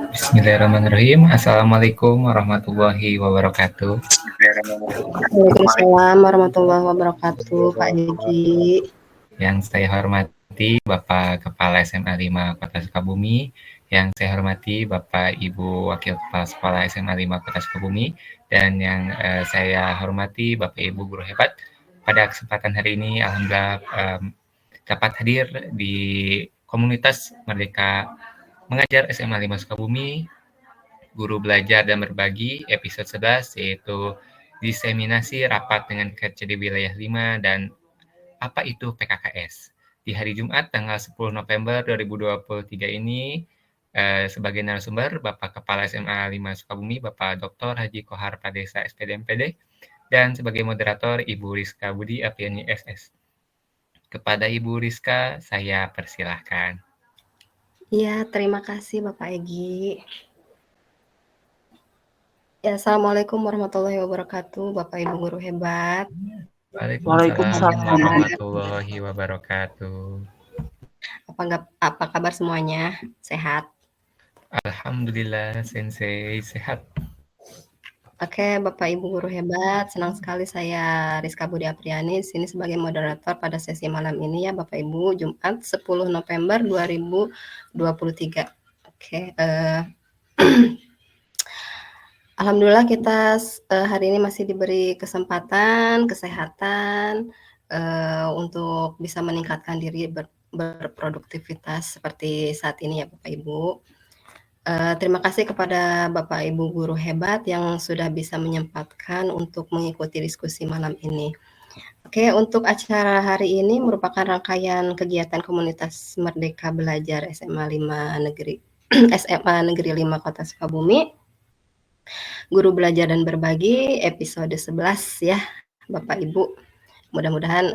Bismillahirrahmanirrahim. Assalamualaikum warahmatullahi wabarakatuh. Waalaikumsalam warahmatullahi wabarakatuh, Pak Gigi. Yang saya hormati Bapak Kepala SMA 5 Kota Sukabumi, yang saya hormati Bapak Ibu Wakil Kepala Sekolah SMA 5 Kota Sukabumi, dan yang saya hormati Bapak Ibu guru hebat. Pada kesempatan hari ini, alhamdulillah dapat hadir di komunitas Merdeka Mengajar SMA 5 Sukabumi, Guru Belajar dan Berbagi, episode 11, yaitu diseminasi rapat dengan KCD Wilayah 5 dan apa itu PKKS. Di hari Jumat tanggal 10 November 2023 ini, sebagai narasumber Bapak Kepala SMA 5 Sukabumi, Bapak Dr. Haji Kohar Pradesa SPD MPD, dan sebagai moderator Ibu Rizka Budi Apriani SS. Kepada Ibu Rizka, saya persilahkan. Iya, terima kasih Bapak Egi. Ya, Assalamualaikum warahmatullahi wabarakatuh, Bapak Ibu guru hebat. Waalaikumsalam warahmatullahi wabarakatuh. Apa kabar semuanya? Sehat? Alhamdulillah, Sensei sehat. Oke, Bapak Ibu guru hebat, senang sekali saya Rizka Budi Apriani sini sebagai moderator pada sesi malam ini ya Bapak Ibu, Jumat 10 November 2023. Oke, alhamdulillah kita hari ini masih diberi kesempatan, kesehatan untuk bisa meningkatkan diri berproduktivitas seperti saat ini ya Bapak Ibu. Terima kasih kepada Bapak Ibu guru hebat yang sudah bisa menyempatkan untuk mengikuti diskusi malam ini. Oke, untuk acara hari ini merupakan rangkaian kegiatan komunitas Merdeka Belajar SMA 5 Negeri SMA Negeri 5 Kota Sukabumi. Guru Belajar dan Berbagi episode 11 ya, Bapak Ibu. Mudah-mudahan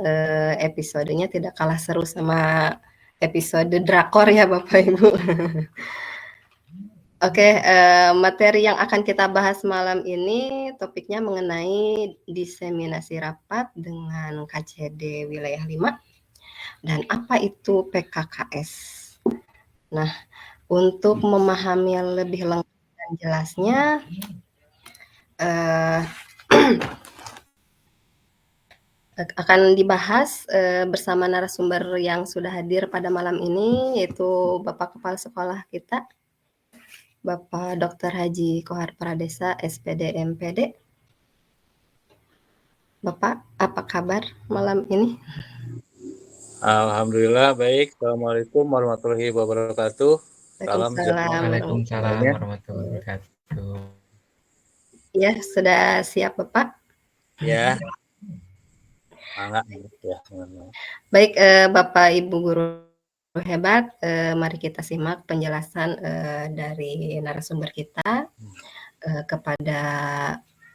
episodenya tidak kalah seru sama episode drakor ya Bapak Ibu. Oke, materi yang akan kita bahas malam ini topiknya mengenai diseminasi rapat dengan KCD Wilayah 5 dan apa itu PKKS. Nah, untuk memahami lebih lengkap dan jelasnya, akan dibahas bersama narasumber yang sudah hadir pada malam ini, yaitu Bapak Kepala Sekolah kita, Bapak Dr. Haji Kohar Pradesa SPD MPD. Bapak, apa kabar malam ini? Alhamdulillah baik. Assalamualaikum warahmatullahi wabarakatuh. Salam sejahtera. Waalaikumsalam warahmatullahi wabarakatuh. Ya, sudah siap Bapak? Ya. Enggak, ya. Baik, Bapak Ibu guru hebat, mari kita simak penjelasan dari narasumber kita kepada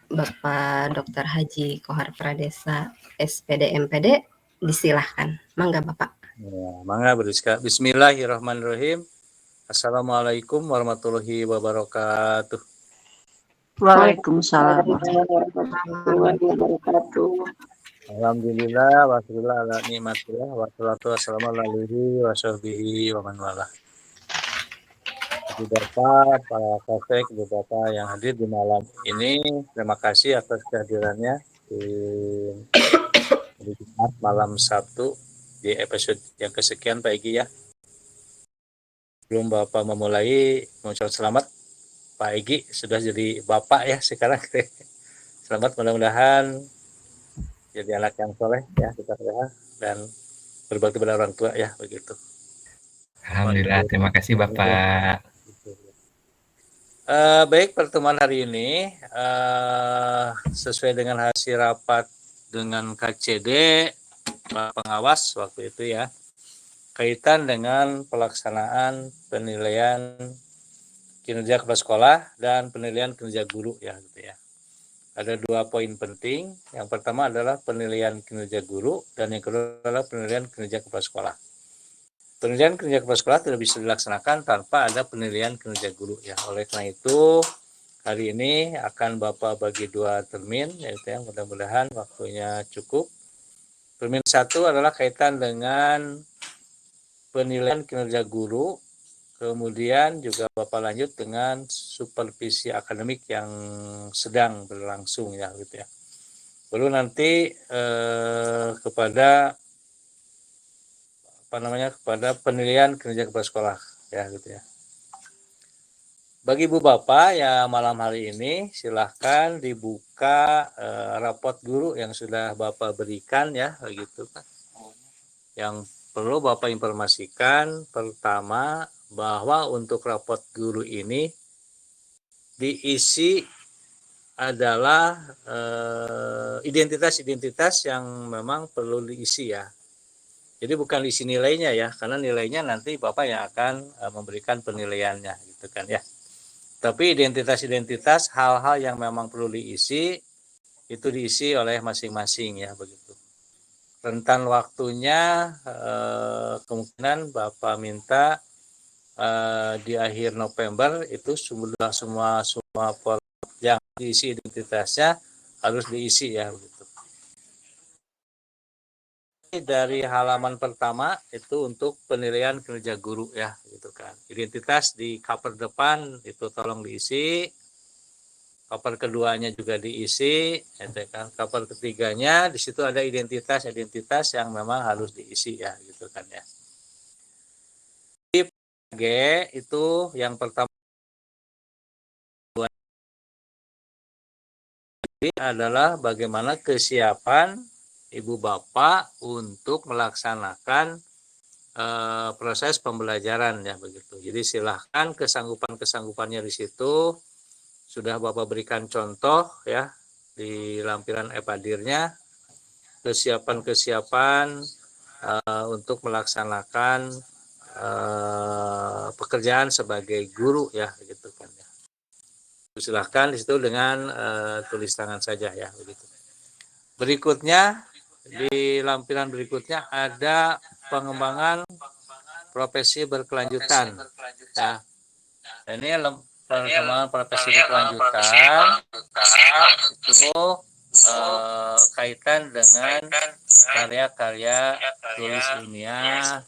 Bapak Dr. Haji Kohar Pradesa SPD MPD. Disilahkan, mangga Bapak. Ya, mangga Rizka. Bismillahirrahmanirrahim. Assalamualaikum warahmatullahi wabarakatuh. Waalaikumsalam warahmatullahi wabarakatuh. Alhamdulillah wassallallahu ala nikmatillah wassalatu wassalamu ala alihi washabbihi wa man wala. Ibu Bapak, para kakek, Ibu Bapak yang hadir di malam ini, terima kasih atas kehadirannya di Jumat malam Sabtu di episode yang kesekian Pak Egi ya. Sebelum Bapak memulai, mengucapkan selamat Pak Egi sudah jadi Bapak ya sekarang. Selamat, mudah-mudahan jadi anak yang soleh ya kita ya, dan berbakti pada orang tua ya begitu. Alhamdulillah, terima kasih Bapak. Baik, pertemuan hari ini sesuai dengan hasil rapat dengan KCD pengawas waktu itu ya, kaitan dengan pelaksanaan penilaian kinerja kepala sekolah dan penilaian kinerja guru ya gitu ya. Ada 2 poin penting. Yang pertama adalah penilaian kinerja guru dan yang kedua adalah penilaian kinerja kepala sekolah. Penilaian kinerja kepala sekolah tidak bisa dilaksanakan tanpa ada penilaian kinerja guru ya. Oleh karena itu hari ini akan Bapak bagi 2 termin, yaitu yang mudah-mudahan waktunya cukup. Termin 1 adalah kaitan dengan penilaian kinerja guru Kemudian juga Bapak lanjut dengan supervisi akademik yang sedang berlangsung ya gitu ya. Baru nanti kepada kepada penilaian kinerja kepala sekolah ya gitu ya. Bagi Ibu Bapak yang malam hari ini silahkan dibuka rapot guru yang sudah Bapak berikan ya begitu kan. Yang perlu Bapak informasikan pertama bahwa untuk rapot guru ini diisi adalah identitas-identitas yang memang perlu diisi ya. Jadi bukan diisi nilainya ya, karena nilainya nanti Bapak yang akan memberikan penilaiannya gitu kan ya. Tapi identitas-identitas hal-hal yang memang perlu diisi itu diisi oleh masing-masing ya begitu. Rentan waktunya kemungkinan Bapak minta di akhir November itu semua yang diisi identitasnya harus diisi ya begitu. Dari halaman pertama itu untuk penilaian kinerja guru ya gitu kan. Identitas di cover depan itu tolong diisi. Cover keduanya juga diisi, ya kan. Cover ketiganya di situ ada identitas-identitas yang memang harus diisi ya gitu kan ya. G itu yang pertama adalah bagaimana kesiapan Ibu Bapak untuk melaksanakan proses pembelajaran ya begitu. Jadi silahkan kesanggupannya di situ sudah Bapak berikan contoh ya di lampiran e-padirnya kesiapan untuk melaksanakan pekerjaan sebagai guru ya gitu kan ya. Silahkan di situ dengan tulis tangan saja ya begitu. Berikutnya di lampiran berikutnya ada pengembangan profesi berkelanjutan ya. Ini pengembangan profesi berkelanjutan itu kaitan dengan karya-karya tulis ilmiah,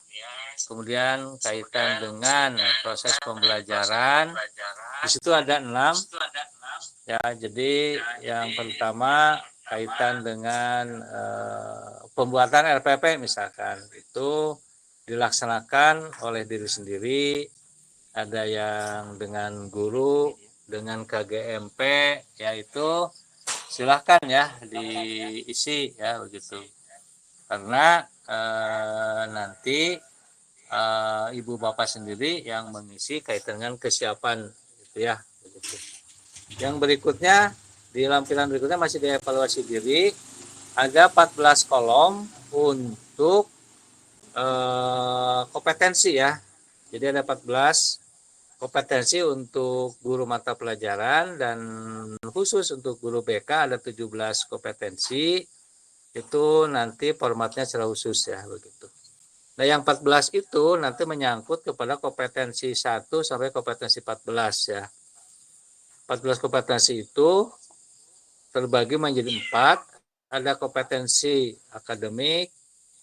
kemudian kaitan dengan proses pembelajaran. Di situ ada 6 ya. Jadi yang pertama kaitan dengan pembuatan RPP misalkan itu dilaksanakan oleh diri sendiri, ada yang dengan guru, dengan KGMP, yaitu silahkan ya diisi ya begitu. Karena nanti Ibu Bapak sendiri yang mengisi kaitan dengan kesiapan gitu ya begitu. Yang berikutnya di lampiran berikutnya masih dievaluasi diri, ada 14 kolom untuk kompetensi ya. Jadi ada 14 kompetensi untuk guru mata pelajaran dan khusus untuk guru BK ada 17 kompetensi. Itu nanti formatnya secara khusus ya begitu. Nah, yang 14 itu nanti menyangkut kepada kompetensi 1 sampai kompetensi 14 ya. 14 kompetensi itu terbagi menjadi 4. Ada kompetensi akademik,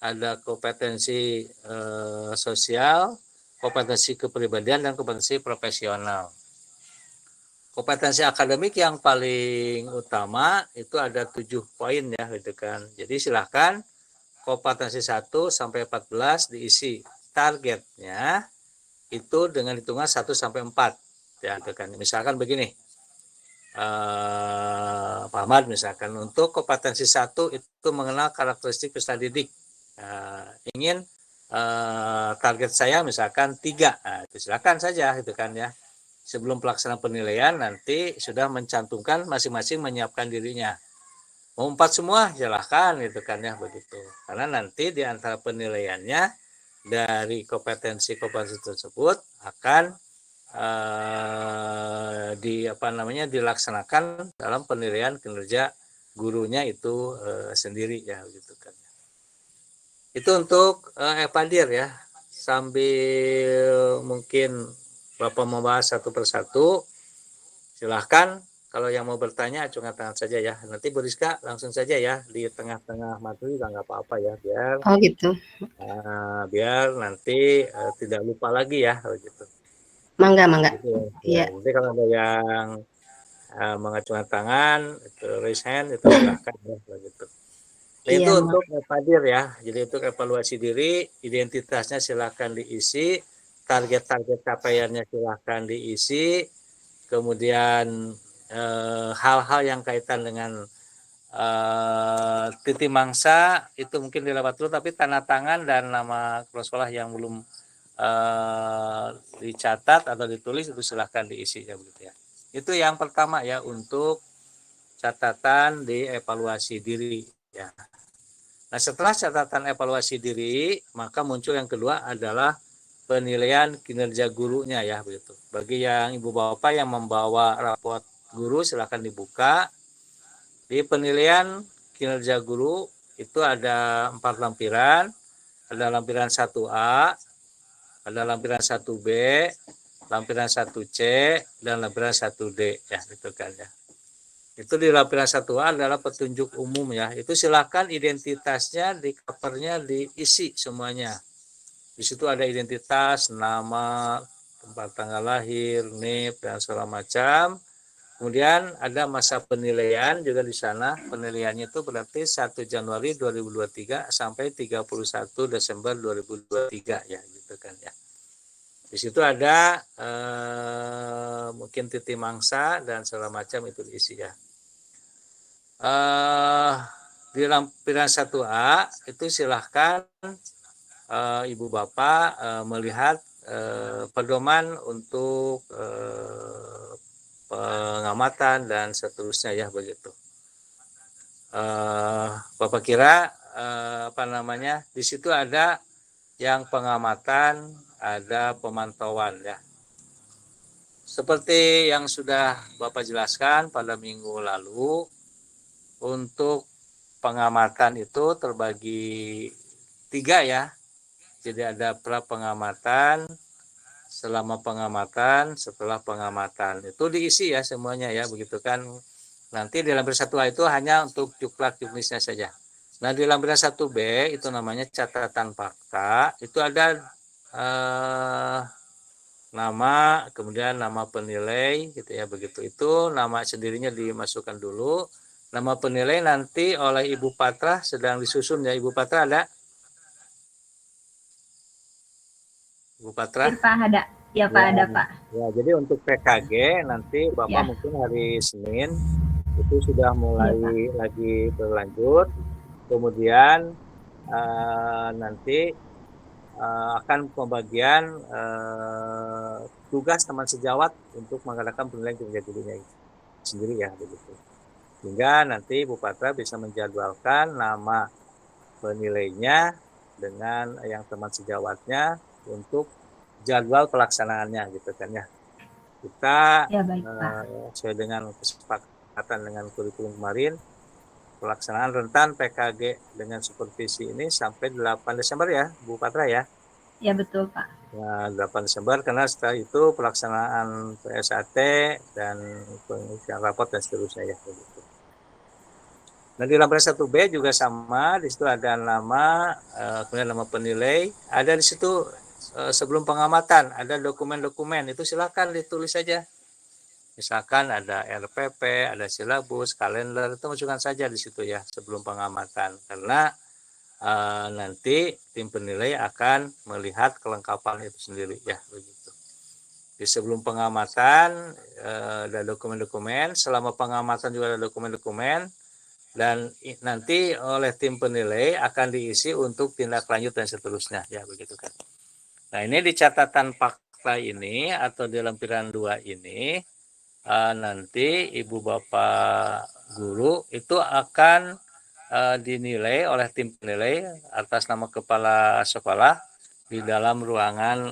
ada kompetensi sosial, kompetensi kepribadian, dan kompetensi profesional. Kompetensi akademik yang paling utama itu ada 7 poin ya gitu kan. Jadi silahkan kompetensi 1 sampai 14 diisi. Targetnya itu dengan hitungan 1 sampai 4 ya gitu kan. Misalkan begini. Pak Ahmad misalkan untuk kompetensi 1 itu mengenal karakteristik peserta didik. Ingin target saya misalkan 3. Nah, itu silakan saja gitu kan ya. Sebelum pelaksanaan penilaian nanti sudah mencantumkan masing-masing menyiapkan dirinya. Mau 4 semua silahkan gitu kan ya begitu. Karena nanti di antara penilaiannya dari kompetensi-kompetensi tersebut akan dilaksanakan dalam penilaian kinerja gurunya itu sendiri ya gitu kan. Itu untuk e-padir ya. Sambil mungkin Bapak membahas satu persatu, silahkan. Kalau yang mau bertanya acungkan tangan saja ya. Nanti Bu Rizka langsung saja ya di tengah-tengah materi nggak apa-apa ya biar Oh gitu. biar nanti tidak lupa lagi ya gitu. Mangga, mangga. Gitu ya. Ya, Iya. nanti kalau ada yang mengacungkan tangan, itu raise hand, itu silahkan ya, begitu. Nah, itu Iya, untuk Padir ya. Jadi untuk evaluasi diri, identitasnya silahkan diisi, target-target capaiannya silahkan diisi, kemudian hal-hal yang kaitan dengan titi mangsa itu mungkin dilewat dulu, tapi tanda tangan dan nama kepala sekolah yang belum dicatat atau ditulis itu silahkan diisi ya begitu ya. Itu yang pertama ya untuk catatan di evaluasi diri ya. Nah, setelah catatan evaluasi diri, maka muncul yang kedua adalah penilaian kinerja gurunya ya begitu. Bagi yang ibu bapak yang membawa raport guru silahkan dibuka. Di penilaian kinerja guru itu ada 4 lampiran. Ada lampiran 1A, ada lampiran 1B, lampiran 1C, dan lampiran 1D ya gitu kan ya. Itu di lampiran 1A adalah petunjuk umum ya. Itu silakan identitasnya di covernya diisi semuanya. Di situ ada identitas, nama, tempat tanggal lahir, NIP dan segala macam. Kemudian ada masa penilaian juga di sana. Penilaiannya itu berarti 1 Januari 2023 sampai 31 Desember 2023 ya gitu kan ya. Di situ ada mungkin titik mangsa dan segala macam itu diisi ya. Di lampiran 1A itu silahkan ibu bapak melihat pedoman untuk pengamatan dan seterusnya ya begitu. Bapak kira apa namanya di situ ada yang pengamatan, ada pemantauan ya. Seperti yang sudah Bapak jelaskan pada minggu lalu, untuk pengamatan itu terbagi 3 ya. Jadi ada pra pengamatan, selama pengamatan, setelah pengamatan. Itu diisi ya semuanya ya, begitu kan. Nanti di lampiran 1A itu hanya untuk juklak juknisnya saja. Nah, di lampiran 1B itu namanya catatan fakta. Itu ada nama, kemudian nama penilai gitu ya, begitu. Itu nama sendirinya dimasukkan dulu. Nama penilai nanti oleh Ibu Patra sedang disusun ya. Ibu Patra ada? Ibu Patra? Pak ada. Ya Pak, Ya, ada Pak. ya, jadi untuk PKG nanti Bapak Ya. mungkin hari Senin itu sudah mulai Ya, lagi berlanjut. Kemudian nanti akan pembagian tugas teman sejawat untuk mengadakan penilaian kinerja gurunya sendiri ya begitu. Sehingga nanti Bu Patra bisa menjadwalkan nama penilainya dengan yang teman sejawatnya untuk jadwal pelaksanaannya gitu kan ya. Kita ya baik Pak. sesuai dengan kesepakatan dengan kurikulum kemarin, pelaksanaan rentan PKG dengan supervisi ini sampai 8 Desember ya, Bu Patra ya. Ya betul Pak. Nah, 8 Desember karena setelah itu pelaksanaan PSAT dan pengisian raport dan seterusnya ya begitu. Nah, di lampiran 1B juga sama, di situ ada nama, kemudian nama penilai, ada di situ sebelum pengamatan, ada dokumen-dokumen, itu silakan ditulis saja. Misalkan ada RPP, ada silabus, kalender, itu masukkan saja di situ ya sebelum pengamatan. Karena nanti tim penilai akan melihat kelengkapan itu sendiri ya begitu. Di sebelum pengamatan ada dokumen-dokumen, selama pengamatan juga ada dokumen-dokumen, dan nanti oleh tim penilai akan diisi untuk tindak lanjut dan seterusnya ya begitu kan. Nah, ini di catatan fakta ini atau di lampiran 2 ini nanti ibu bapak guru itu akan dinilai oleh tim penilai atas nama kepala sekolah di dalam ruangan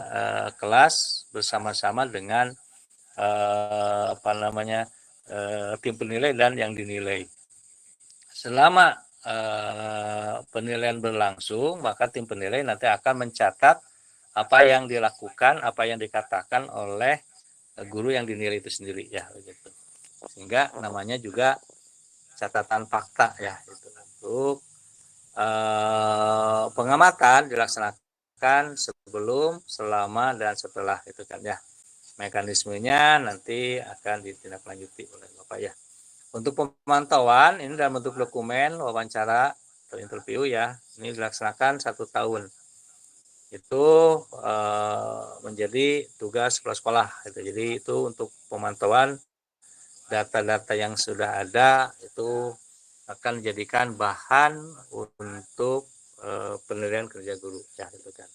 kelas bersama-sama dengan tim penilai dan yang dinilai. Selama penilaian berlangsung, maka tim penilai nanti akan mencatat apa yang dilakukan, apa yang dikatakan oleh guru yang dinilai itu sendiri ya begitu. Sehingga namanya juga catatan fakta ya itu untuk pengamatan dilaksanakan sebelum, selama dan setelah itu kan ya. Mekanismenya nanti akan ditindaklanjuti oleh Bapak ya. Untuk pemantauan ini dalam bentuk dokumen wawancara atau interview ya, ini dilaksanakan 1 tahun. Itu menjadi tugas kepala sekolah. Gitu. Jadi itu untuk pemantauan data-data yang sudah ada itu akan dijadikan bahan untuk penilaian kerja guru ya gitu kan.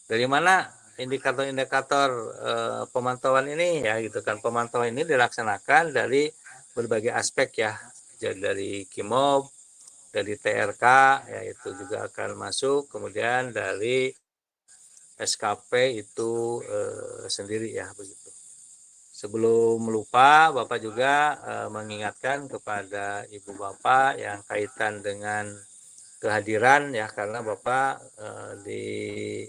Dari mana indikator-indikator pemantauan ini ya gitu kan. Pemantauan ini dilaksanakan dari berbagai aspek ya. Jadi dari KIMOB, dari TRK ya itu juga akan masuk, kemudian dari SKP itu sendiri ya begitu. Sebelum lupa, Bapak juga mengingatkan kepada Ibu Bapak yang kaitan dengan kehadiran ya, karena Bapak di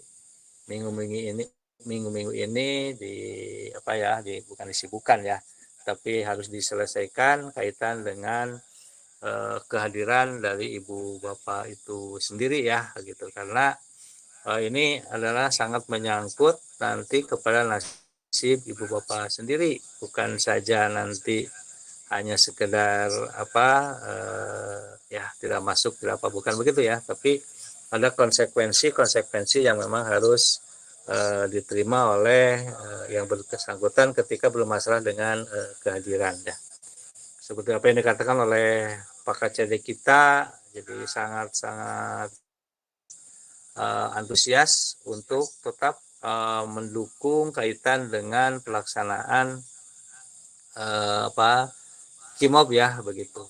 minggu-minggu ini di apa ya, bukan disibukan ya, tapi harus diselesaikan kaitan dengan kehadiran dari Ibu Bapak itu sendiri ya, gitu. Karena ini adalah sangat menyangkut nanti kepada nasib Ibu Bapak sendiri, bukan saja nanti hanya sekedar ya tidak masuk tidak apa, bukan begitu ya, tapi ada konsekuensi yang memang harus diterima oleh yang bersangkutan ketika bermasalah dengan kehadiran ya. Seperti apa yang dikatakan oleh Pak KCD kita, jadi sangat-sangat antusias untuk tetap mendukung kaitan dengan pelaksanaan KIMOB ya begitu.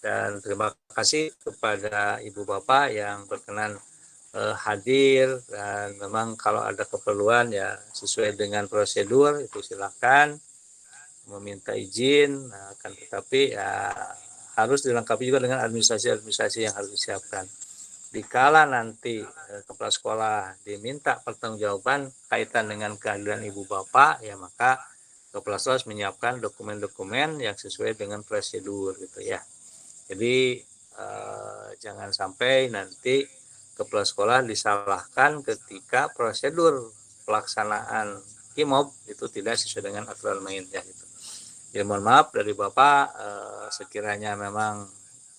Dan terima kasih kepada Ibu Bapak yang berkenan hadir, dan memang kalau ada keperluan ya sesuai dengan prosedur itu silakan meminta izin, akan tetapi ya harus dilengkapi juga dengan administrasi yang harus disiapkan. Dikala nanti kepala sekolah diminta pertanggungjawaban kaitan dengan kehadiran Ibu Bapak, ya maka kepala sekolah harus menyiapkan dokumen-dokumen yang sesuai dengan prosedur gitu ya. Jadi jangan sampai nanti kepala sekolah disalahkan ketika prosedur pelaksanaan KIMOB itu tidak sesuai dengan aturan main ya gitu. Ya mohon maaf dari Bapak, sekiranya memang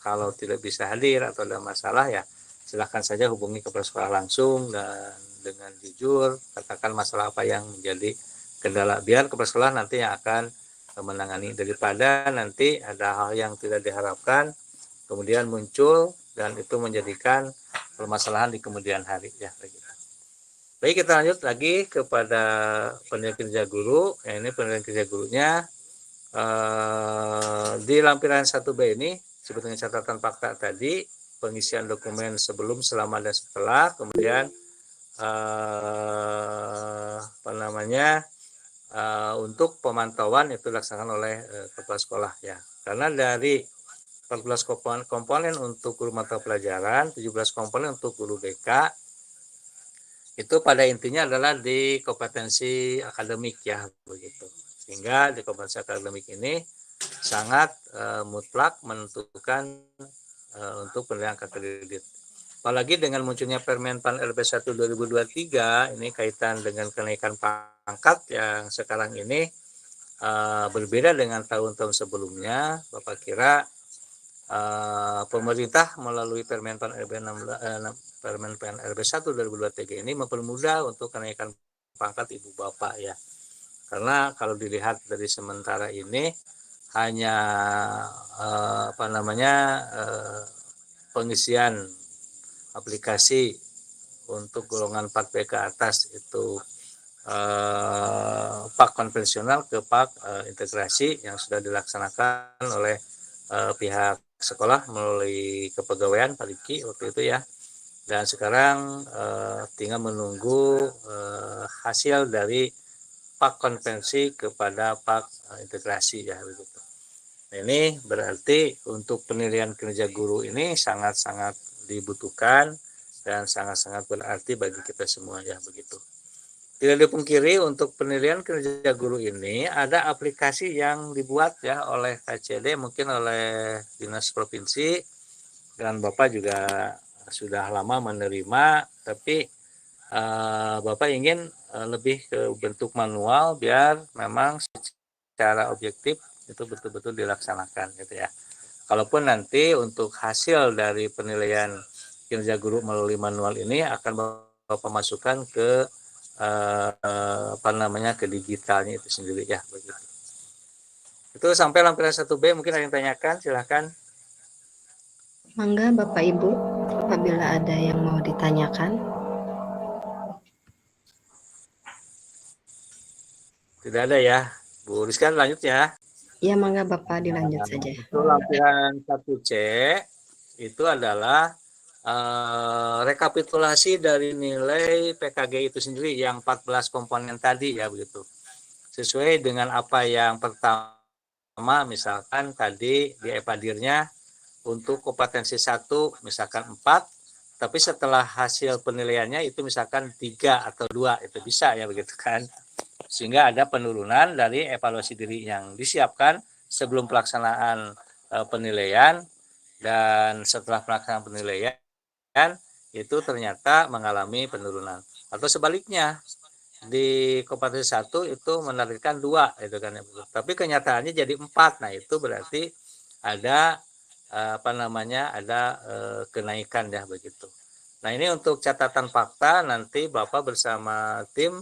kalau tidak bisa hadir atau ada masalah ya silahkan saja hubungi kepala sekolah langsung dan dengan jujur katakan masalah apa yang menjadi kendala, biar kepala sekolah nanti yang akan menangani, daripada nanti ada hal yang tidak diharapkan kemudian muncul dan itu menjadikan permasalahan di kemudian hari ya begitu. Baik, kita lanjut lagi kepada penilaian kerja guru. Ya, ini penilaian kerja gurunya di lampiran 1B ini sebetulnya catatan fakta tadi, pengisian dokumen sebelum, selama, dan setelah, kemudian untuk pemantauan itu dilaksanakan oleh kepala sekolah ya. Karena dari 14 komponen untuk guru mata pelajaran, 17 komponen untuk guru BK, itu pada intinya adalah di kompetensi akademik ya begitu. Sehingga di kompetensi akademik ini sangat mutlak menentukan untuk penilaian kredit. Apalagi dengan munculnya Permenpan RB 1 2023 ini kaitan dengan kenaikan pangkat yang sekarang ini berbeda dengan tahun-tahun sebelumnya. Bapak kira pemerintah melalui Permenpan RB 1 2023 ini mempermudah untuk kenaikan pangkat Ibu Bapak ya. Karena kalau dilihat dari sementara ini hanya pengisian aplikasi untuk golongan 4B ke atas itu PAK konvensional ke PAK integrasi yang sudah dilaksanakan oleh pihak sekolah melalui kepegawaian Pak Riki waktu itu ya. Dan sekarang tinggal menunggu hasil dari PAK konvensi kepada PAK integrasi ya begitu. Nah, ini berarti untuk penilaian kinerja guru ini sangat-sangat dibutuhkan dan sangat-sangat berarti bagi kita semua ya begitu. Tidak dipungkiri untuk penilaian kinerja guru ini ada aplikasi yang dibuat ya oleh KCD, mungkin oleh Dinas Provinsi, dan Bapak juga sudah lama menerima, tapi Bapak ingin lebih ke bentuk manual biar memang secara objektif itu betul-betul dilaksanakan gitu ya. Kalaupun nanti untuk hasil dari penilaian kinerja guru melalui manual ini akan Bapak masukkan ke ke digitalnya itu sendiri ya begitu. Itu sampai lampiran 1B, mungkin ada yang tanyakan, silahkan. Mangga Bapak Ibu, apabila ada yang mau ditanyakan. Tidak ada ya. Bu Rizkan lanjut ya. Ya, mangga Bapak dilanjut saja. Itu lampiran 1C itu adalah rekapitulasi dari nilai PKG itu sendiri yang 14 komponen tadi ya begitu. Sesuai dengan apa yang pertama, misalkan tadi di evadirnya untuk kompetensi 1 misalkan 4, tapi setelah hasil penilaiannya itu misalkan 3 atau 2, itu bisa ya begitu kan. Sehingga ada penurunan dari evaluasi diri yang disiapkan sebelum pelaksanaan penilaian, dan setelah pelaksanaan penilaian itu ternyata mengalami penurunan. Atau sebaliknya, di kompetensi 1 itu menargetkan 2 itu kan, tapi kenyataannya jadi 4. Nah, itu berarti ada ada kenaikan ya begitu. Nah, ini untuk catatan fakta, nanti Bapak bersama tim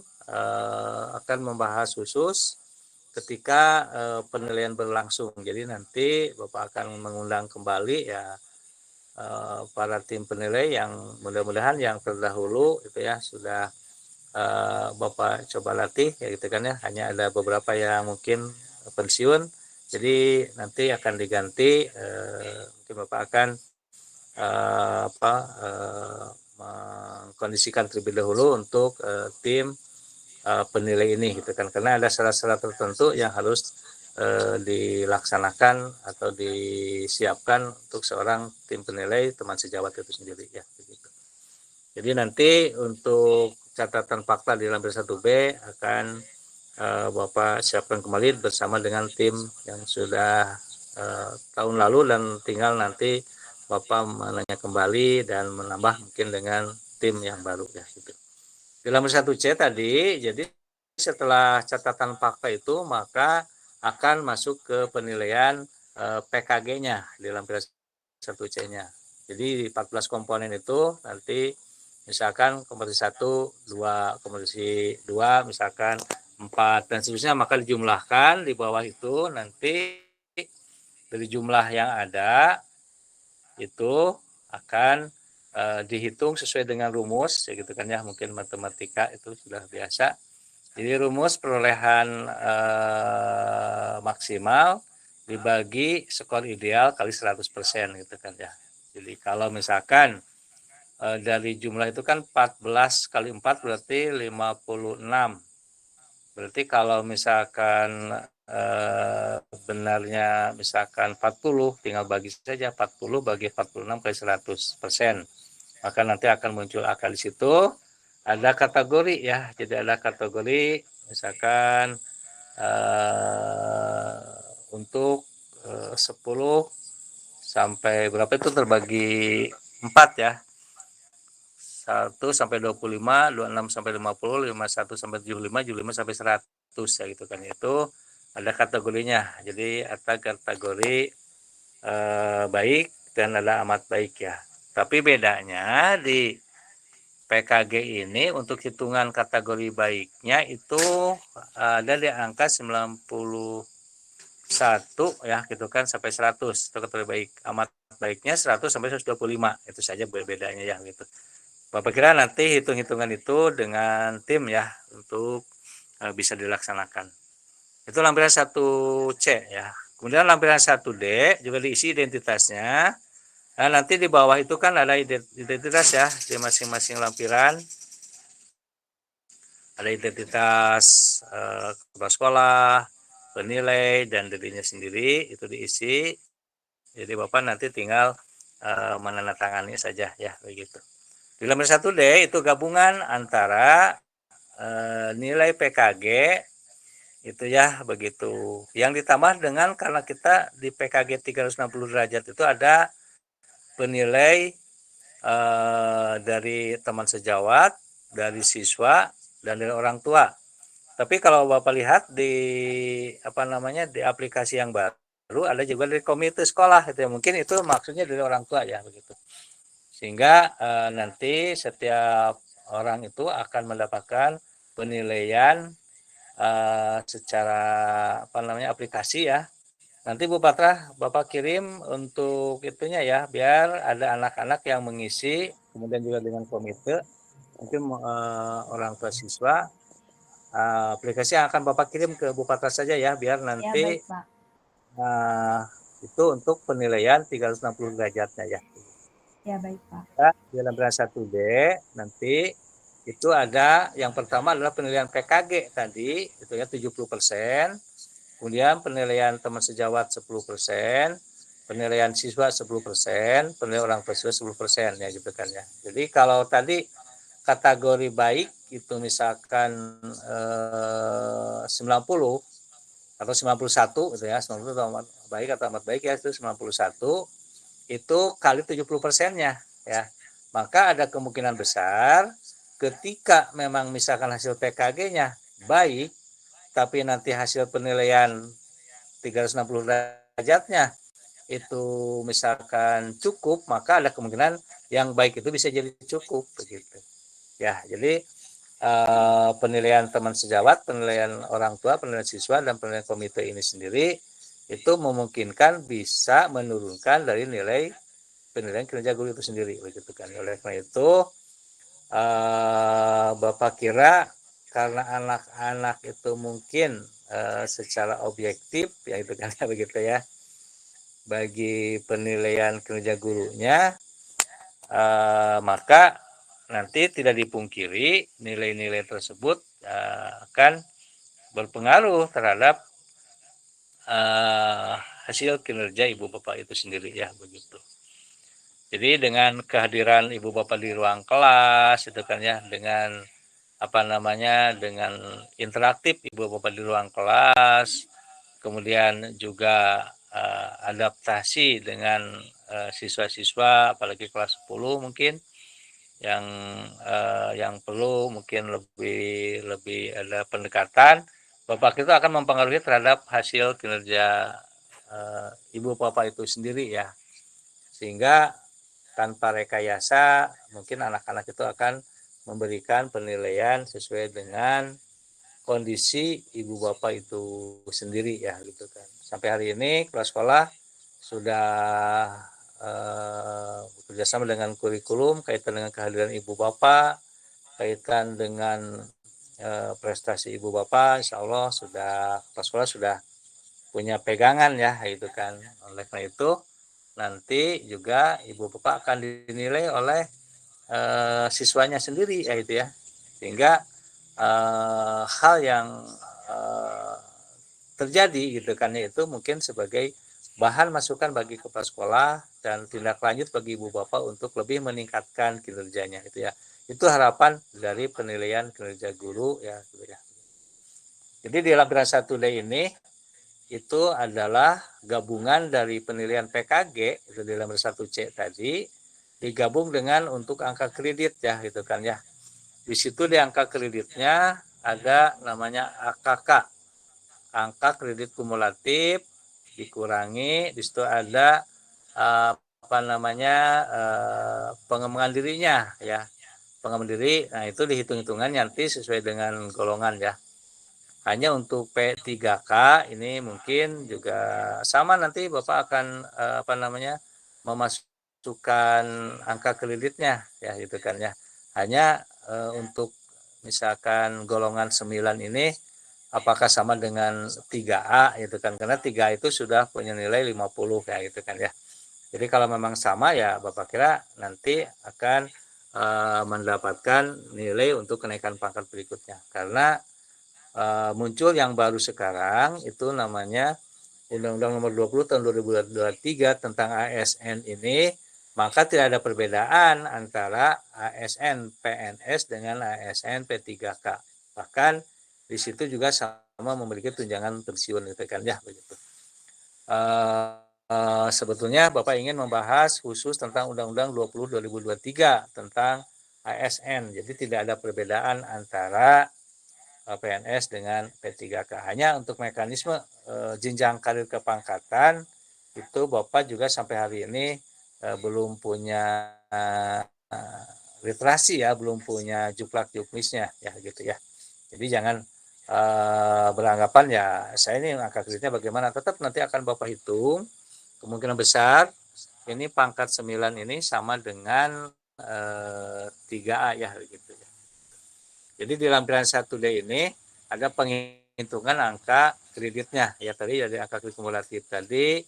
akan membahas khusus ketika penilaian berlangsung. Jadi nanti Bapak akan mengundang kembali ya para tim penilai yang mudah-mudahan yang terdahulu itu ya sudah Bapak coba latih ya gitu kan ya. Hanya ada beberapa yang mungkin pensiun, jadi nanti akan diganti. Mungkin Bapak akan mengkondisikan terlebih dahulu untuk tim penilai ini gitu kan, karena ada syarat-syarat tertentu yang harus dilaksanakan atau disiapkan untuk seorang tim penilai teman sejawat itu sendiri ya begitu. Jadi nanti untuk catatan fakta di lampiran 1B akan Bapak siapkan kembali bersama dengan tim yang sudah tahun lalu, dan tinggal nanti Bapak menanya kembali dan menambah mungkin dengan tim yang baru ya gitu. Di lampiran 1C tadi, jadi setelah catatan fakta itu maka akan masuk ke penilaian PKG-nya di lampiran 1C-nya. Jadi 14 komponen itu nanti misalkan kompetensi 1, 2, kompetensi 2 misalkan 4 dan seterusnya, maka dijumlahkan di bawah itu nanti dari jumlah yang ada itu akan dihitung sesuai dengan rumus ya gitu kan ya, mungkin matematika itu sudah biasa. Jadi rumus perolehan maksimal dibagi skor ideal kali 100% gitu kan ya. Jadi kalau misalkan dari jumlah itu kan 14 kali 4 berarti 56. Berarti kalau misalkan benarnya misalkan 40, tinggal bagi saja 40 bagi 46 kali 100%. Maka nanti akan muncul angka di situ. Ada kategori ya, jadi ada kategori misalkan untuk 10 sampai berapa itu terbagi 4 ya. 1 sampai 25, 26 sampai 50, 51 sampai 75, 75 sampai 100 ya gitu kan. Itu ada kategorinya. Jadi ada kategori baik dan ada amat baik ya. Tapi bedanya di PKG ini untuk hitungan kategori baiknya itu ada di angka 91 ya gitu kan sampai 100 itu kategori baik. Amat baiknya 100 sampai 125. Itu saja bedanya ya gitu. Bapak kira nanti hitung-hitungan itu dengan tim ya untuk bisa dilaksanakan. Itu lampiran 1C ya. Kemudian lampiran 1D juga diisi identitasnya. Nah, nanti di bawah itu kan ada identitas ya di masing-masing lampiran. Ada identitas kepala sekolah, penilai, dan dirinya sendiri itu diisi. Jadi Bapak nanti tinggal menandatangani saja ya begitu. Di lampiran 1D itu gabungan antara nilai PKG itu ya begitu. Yang ditambah dengan karena kita di PKG 360 derajat itu ada penilai dari teman sejawat dari siswa dan dari orang tua. Tapi kalau Bapak lihat di di aplikasi yang baru ada juga dari komite sekolah gitu ya. Mungkin itu maksudnya dari orang tua ya begitu. Sehingga nanti setiap orang itu akan mendapatkan penilaian secara aplikasi ya. Nanti Bu Patra, Bapak kirim untuk itunya ya, biar ada anak-anak yang mengisi, kemudian juga dengan komite, mungkin orang tua siswa, aplikasi yang akan Bapak kirim ke Bu Patra saja ya, biar Ya, nanti baik, Pak. itu untuk penilaian 360 derajatnya ya. Ya, baik, Pak. Di lembaran 1D nanti itu ada yang pertama adalah penilaian PKG tadi, itu ya 70%. Kemudian penilaian teman sejawat 10%, penilaian siswa 10%, penilaian orang tua siswa 10% ya gitu kan ya. Jadi kalau tadi kategori baik itu misalkan 90 atau 91 gitu ya, 90 atau amat baik atau amat baik ya itu 91 itu kali 70%-nya ya. Maka ada kemungkinan besar ketika memang misalkan hasil PKG-nya baik tapi nanti hasil penilaian 360 derajatnya itu misalkan cukup, maka ada kemungkinan yang baik itu bisa jadi cukup begitu. Ya, jadi penilaian teman sejawat, penilaian orang tua, penilaian siswa dan penilaian komite ini sendiri itu memungkinkan bisa menurunkan dari nilai penilaian kinerja guru itu sendiri begitu kan. Oleh karena itu Bapak kira karena anak-anak itu mungkin secara objektif ya itu kan ya begitu ya bagi penilaian kinerja gurunya maka nanti tidak dipungkiri nilai-nilai tersebut akan berpengaruh terhadap hasil kinerja ibu bapak itu sendiri ya begitu. Jadi dengan kehadiran ibu bapak di ruang kelas itu kan ya dengan dengan interaktif ibu bapak di ruang kelas, kemudian juga adaptasi dengan siswa-siswa apalagi kelas 10 mungkin yang perlu mungkin lebih ada pendekatan, bapak itu akan mempengaruhi terhadap hasil kinerja ibu bapak itu sendiri ya, sehingga tanpa rekayasa mungkin anak-anak itu akan memberikan penilaian sesuai dengan kondisi ibu bapak itu sendiri ya gitu kan. Sampai hari ini kepala sekolah sudah bekerjasama dengan kurikulum kaitan dengan kehadiran ibu bapak, kaitan dengan prestasi ibu bapak, insya Allah sudah kepala sekolah sudah punya pegangan ya gitu kan. Oleh karena itu nanti juga ibu bapak akan dinilai oleh siswanya sendiri ya itu ya, sehingga hal yang terjadi gitu kan itu mungkin sebagai bahan masukan bagi kepala sekolah dan tindak lanjut bagi ibu bapak untuk lebih meningkatkan kinerjanya itu ya. Itu harapan dari penilaian kinerja guru ya gitu ya. Jadi di lampiran 1D ini itu adalah gabungan dari penilaian PKG itu di lampiran 1C tadi digabung dengan untuk angka kredit ya gitu kan ya. Di situ di angka kreditnya ada namanya AKK, angka kredit kumulatif dikurangi, di situ ada pengembangan dirinya ya, pengembangan diri. Nah itu dihitung-hitungan nanti sesuai dengan golongan ya. Hanya untuk P3K ini mungkin juga sama, nanti Bapak akan memasukkan angka kreditnya ya gitu kan ya. Hanya untuk misalkan golongan 9 ini apakah sama dengan 3A gitu kan, karena 3 itu sudah punya nilai 50 kayak gitu kan ya. Jadi kalau memang sama ya Bapak kira nanti akan mendapatkan nilai untuk kenaikan pangkat berikutnya, karena muncul yang baru sekarang itu namanya Undang-Undang Nomor 20 Tahun 2023 tentang ASN ini, maka tidak ada perbedaan antara ASN PNS dengan ASN P3K. Bahkan di situ juga sama memiliki tunjangan pensiun gitu kan ya begitu. Sebetulnya Bapak ingin membahas khusus tentang Undang-Undang 20 2023 tentang ASN. Jadi tidak ada perbedaan antara PNS dengan P3K. Hanya untuk mekanisme jenjang karir kepangkatan itu Bapak juga sampai hari ini belum punya literasi ya, belum punya juklak juknisnya ya gitu ya. Jadi jangan beranggapan ya saya ini angka kreditnya bagaimana, tetap nanti akan Bapak hitung kemungkinan besar ini pangkat 9 ini sama dengan 3A ya gitu ya. Jadi di lampiran 1D ini ada penghitungan angka kreditnya ya, tadi dari angka kredit kumulatif tadi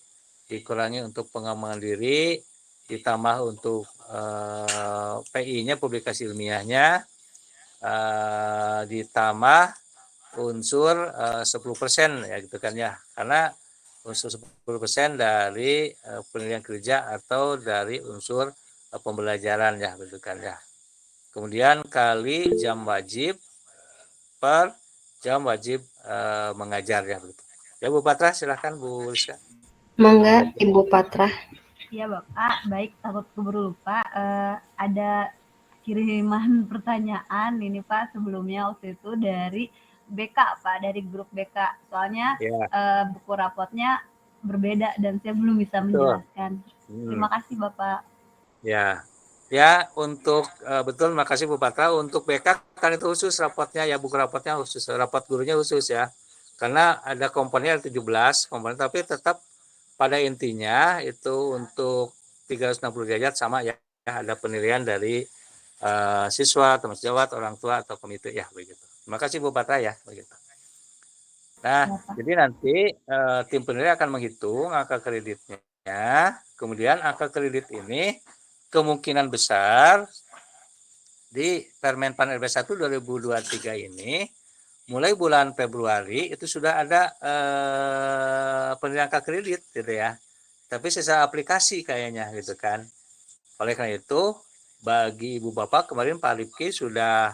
dikurangi untuk pengembangan diri, ditambah untuk PI-nya publikasi ilmiahnya, ditambah unsur 10% ya gitu kan ya, karena unsur 10% dari penilaian kerja atau dari unsur pembelajaran ya gitu kan ya. Kemudian kali jam wajib per jam wajib mengajar ya begitu. Ya Bu Patra, silahkan Bu Rizka. Mangga Ibu Patra. Iya Bapak, baik, takut keburu lupa. Ada kiriman pertanyaan ini Pak sebelumnya waktu itu dari BK Pak, dari grup BK. Soalnya Ya. buku rapotnya berbeda dan saya belum bisa menjelaskan. Terima kasih Bapak. Ya. Ya, untuk betul, makasih Bu Patra. Untuk BK kan itu khusus rapotnya ya, buku rapotnya khusus, rapot gurunya khusus ya. Karena ada komponennya 17 komponen, tapi tetap pada intinya itu untuk 360 derajat sama ya, ada penilaian dari siswa, teman sejawat, orang tua atau komite ya begitu. Terima kasih Bu Patra ya begitu. Nah, jadi nanti tim penilai akan menghitung angka kreditnya. Kemudian angka kredit ini kemungkinan besar di Permenpan RB 1 2023 ini mulai bulan Februari itu sudah ada penilaian angka kredit gitu ya. Tapi secara aplikasi kayaknya gitu kan. Oleh karena itu bagi Ibu Bapak kemarin Pak Lipki sudah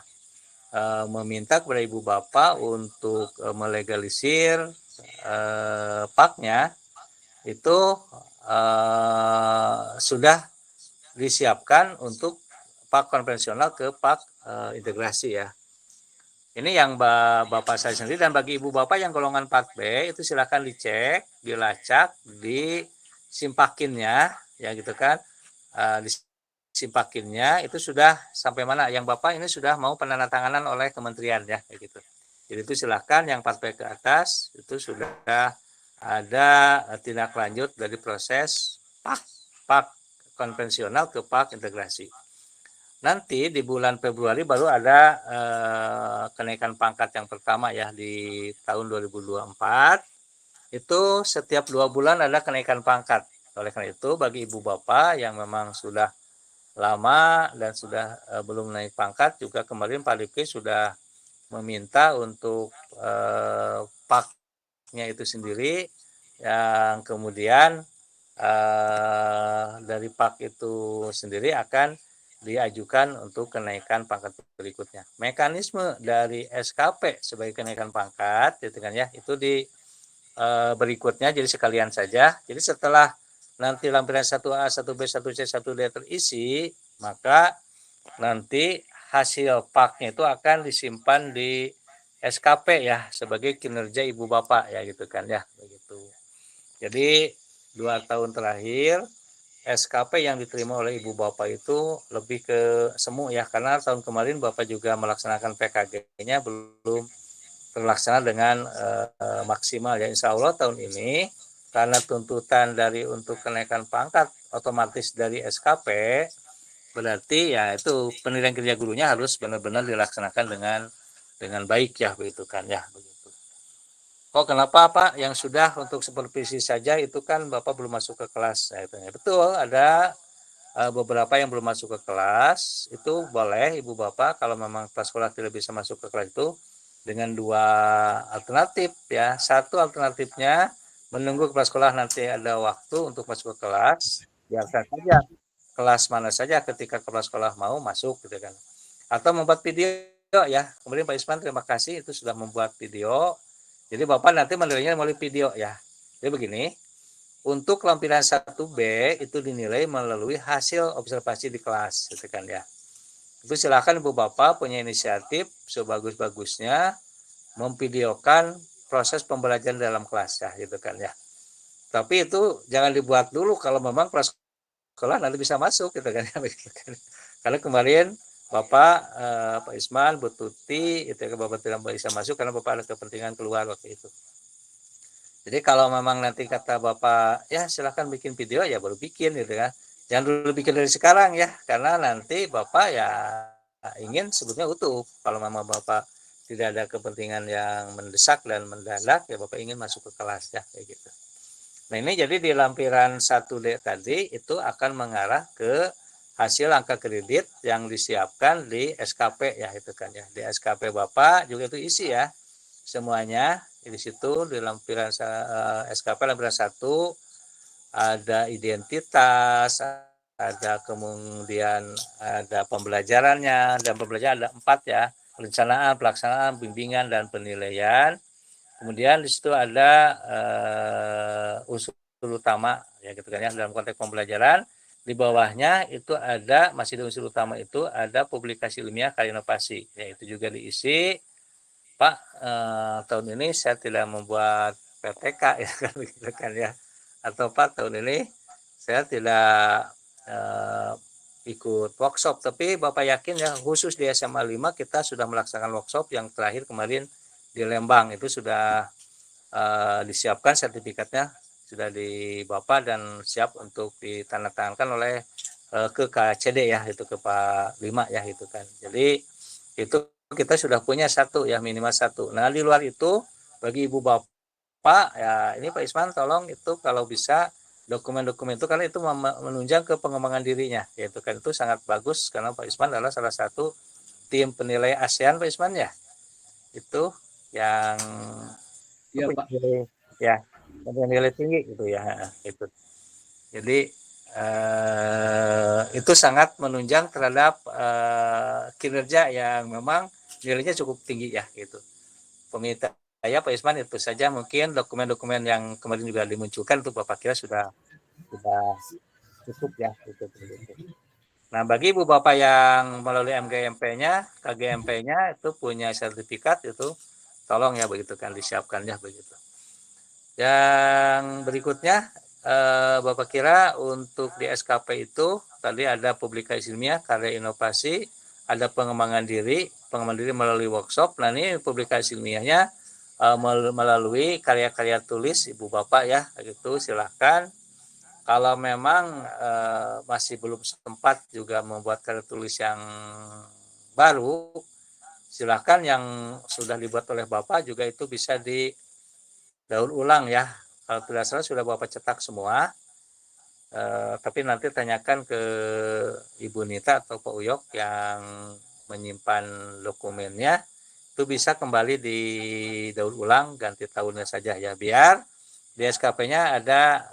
meminta kepada Ibu Bapak untuk melegalisir PAK-nya itu sudah disiapkan untuk PAK konvensional ke PAK integrasi ya. Ini yang Bapak saya sendiri, dan bagi Ibu Bapak yang golongan 4B itu silakan dicek, dilacak, disimpakinnya ya gitu kan. Disimpakinnya itu sudah sampai mana, yang Bapak ini sudah mau penandatanganan oleh kementerian ya kayak gitu. Jadi itu silakan yang 4B ke atas itu sudah ada tindak lanjut dari proses PAK konvensional ke PAK integrasi. Nanti di bulan Februari baru ada kenaikan pangkat yang pertama ya di tahun 2024. Itu setiap 2 bulan ada kenaikan pangkat. Oleh karena itu bagi Ibu Bapak yang memang sudah lama dan sudah belum naik pangkat, juga kemarin Pak Lipki sudah meminta untuk PAK-nya itu sendiri, yang kemudian dari PAK itu sendiri akan diajukan untuk kenaikan pangkat berikutnya. Mekanisme dari SKP sebagai kenaikan pangkat gitu kan ya, itu di berikutnya, jadi sekalian saja. Jadi setelah nanti lampiran 1A, 1B, 1C, 1D terisi, maka nanti hasil PAK-nya itu akan disimpan di SKP ya sebagai kinerja Ibu Bapak ya gitu kan ya begitu. Jadi 2 tahun terakhir SKP yang diterima oleh Ibu Bapak itu lebih ke semu ya, karena tahun kemarin Bapak juga melaksanakan PKG-nya belum terlaksana dengan maksimal ya. Insya Allah tahun ini karena tuntutan dari untuk kenaikan pangkat otomatis dari SKP, berarti ya itu penilaian kerja gurunya harus benar-benar dilaksanakan dengan baik ya begitu kan ya begitu. Oh kenapa Pak yang sudah untuk supervisi saja itu kan Bapak belum masuk ke kelas? Nah, betul, ada beberapa yang belum masuk ke kelas, itu boleh Ibu Bapak kalau memang kelas sekolah tidak bisa masuk ke kelas itu dengan 2 alternatif ya. Satu alternatifnya menunggu kepala sekolah nanti ada waktu untuk masuk ke kelas, biarkan saja kelas mana saja ketika kepala sekolah mau masuk gitu kan. Atau membuat video ya. Kemudian Pak Isman terima kasih itu sudah membuat video. Jadi Bapak nanti menilainya melalui video ya. Jadi begini, untuk lampiran 1B itu dinilai melalui hasil observasi di kelas gitu kan ya. Itu silakan Ibu Bapak punya inisiatif sebagus-bagusnya memvideokan proses pembelajaran dalam kelas ya gitu kan ya. Tapi itu jangan dibuat dulu kalau memang kelas sekolah nanti bisa masuk gitu kan ya. Karena kemarin Bapak Pak Isman, Bu Tuti itu ya, Bapak tidak bisa masuk karena Bapak ada kepentingan keluar waktu itu. Jadi kalau memang nanti kata Bapak ya silahkan bikin video ya baru bikin gitu kan. Jangan dulu bikin dari sekarang ya karena nanti Bapak ya ingin sebetulnya utuh. Kalau memang Bapak tidak ada kepentingan yang mendesak dan mendadak ya Bapak ingin masuk ke kelas ya kayak gitu. Nah ini jadi di lampiran 1D tadi itu akan mengarah ke hasil angka kredit yang disiapkan di SKP ya itu kan ya. Di SKP Bapak juga itu isi ya semuanya di situ di lampiran SKP lampiran 1 ada identitas, ada kemudian ada pembelajarannya dan pembelajaran ada 4 ya, perencanaan, pelaksanaan, bimbingan dan penilaian. Kemudian di situ ada unsur utama ya gitu kan ya dalam konteks pembelajaran. Di bawahnya itu ada masih di unsur utama itu ada publikasi ilmiah karya inovasi ya itu juga diisi. Pak tahun ini saya tidak membuat PPK ya kan begitu kan ya. Atau Pak tahun ini saya tidak ikut workshop tapi Bapak yakin ya khusus di SMA 5 kita sudah melaksanakan workshop yang terakhir kemarin di Lembang itu sudah disiapkan sertifikatnya sudah di Bapak dan siap untuk ditandatangani oleh ke KCD ya itu ke Pak Lima ya itu kan. Jadi itu kita sudah punya 1 ya minimal 1. Nah di luar itu bagi Ibu Bapak ya ini Pak Isman tolong itu kalau bisa dokumen-dokumen itu karena itu menunjang ke pengembangan dirinya yaitu kan itu sangat bagus karena Pak Isman adalah salah satu tim penilai ASEAN Pak Isman ya itu yang Iya Pak. ya nilai tinggi gitu ya itu. Jadi itu sangat menunjang terhadap kinerja yang memang nilainya cukup tinggi ya gitu. Pemerintah saya Pak Isman itu saja mungkin dokumen-dokumen yang kemarin juga dimunculkan itu Bapak kira sudah cukup ya gitu. Nah bagi Ibu Bapak yang melalui MGMP-nya, KGMP-nya itu punya sertifikat itu tolong ya begitu kan disiapkan ya begitu. Yang berikutnya Bapak kira untuk di SKP itu tadi ada publikasi ilmiah, karya inovasi, ada pengembangan diri melalui workshop. Nah ini publikasi ilmiahnya melalui karya-karya tulis Ibu Bapak ya, gitu silahkan. Kalau memang masih belum sempat juga membuat karya tulis yang baru, silahkan yang sudah dibuat oleh Bapak juga itu bisa didaur ulang ya. Kalau tidak salah sudah Bapak cetak semua. Tapi nanti tanyakan ke Ibu Nita atau Pak Uyok yang menyimpan dokumennya itu bisa kembali didaur ulang ganti tahunnya saja ya biar di SKP-nya ada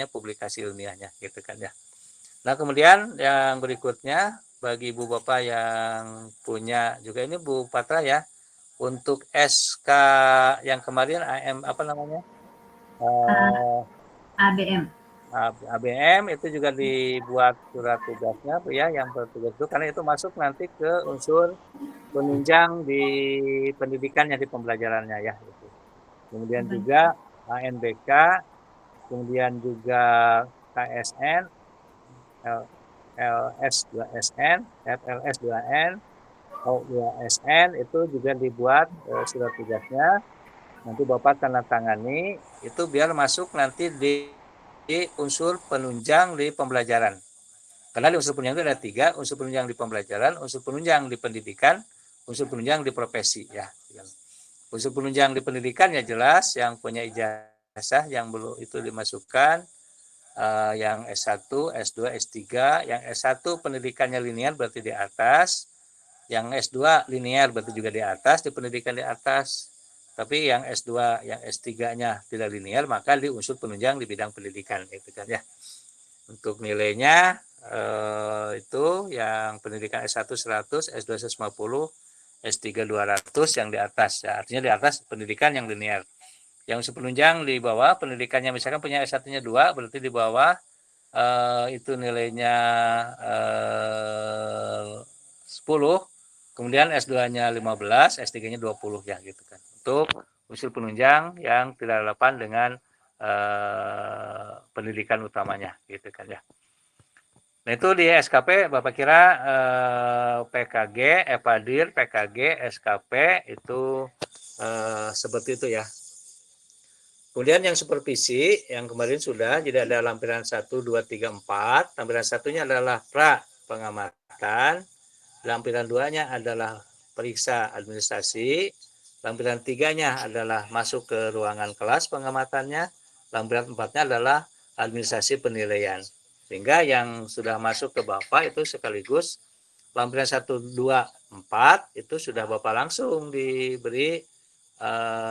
publikasi ilmiahnya gitu kan ya. Nah kemudian yang berikutnya bagi Ibu Bapak yang punya juga ini Bu Patra ya untuk SK yang kemarin ABM. ABM itu juga dibuat surat tugasnya Bu ya yang bertugas itu karena itu masuk nanti ke unsur penunjang di pendidikannya di pembelajarannya ya gitu. Kemudian juga ANBK, kemudian juga KSN, LS2SN, FLS2N, O2SN itu juga dibuat surat tugasnya. Nanti Bapak tanda tangani itu biar masuk nanti di unsur penunjang di pembelajaran. Karena di unsur penunjang itu ada 3, unsur penunjang di pembelajaran, unsur penunjang di pendidikan, unsur penunjang di profesi ya. Unsur penunjang di pendidikan ya jelas yang punya ijazah yang belum itu dimasukkan yang S1, S2, S3, yang S1 pendidikannya linear berarti di atas, yang S2 linear berarti juga di atas, di pendidikan di atas. Tapi yang S2, yang S3-nya tidak linear, maka di unsur penunjang di bidang pendidikan itu kan ya. Untuk nilainya itu yang pendidikan S1 100, S2 150, S3 200 yang di atas ya. Artinya di atas pendidikan yang linear. Yang unsur penunjang di bawah pendidikannya misalkan punya S1-nya 2, berarti di bawah itu nilainya 10, kemudian S2-nya 15, S3-nya 20 ya gitu kan. Untuk usul penunjang yang tidak relevan dengan pendidikan utamanya gitu kan ya. Nah itu di SKP Bapak kira PKG, EPADIR, PKG, SKP itu seperti itu ya. Kemudian yang supervisi yang kemarin sudah, jadi ada lampiran 1, 2, 3, 4. Lampiran satunya adalah pra pengamatan, lampiran 2-nya adalah periksa administrasi, lampiran 3-nya adalah masuk ke ruangan kelas pengamatannya, lampiran 4-nya adalah administrasi penilaian. Sehingga yang sudah masuk ke Bapak itu sekaligus lampiran 1, 2, 4 itu sudah Bapak langsung diberi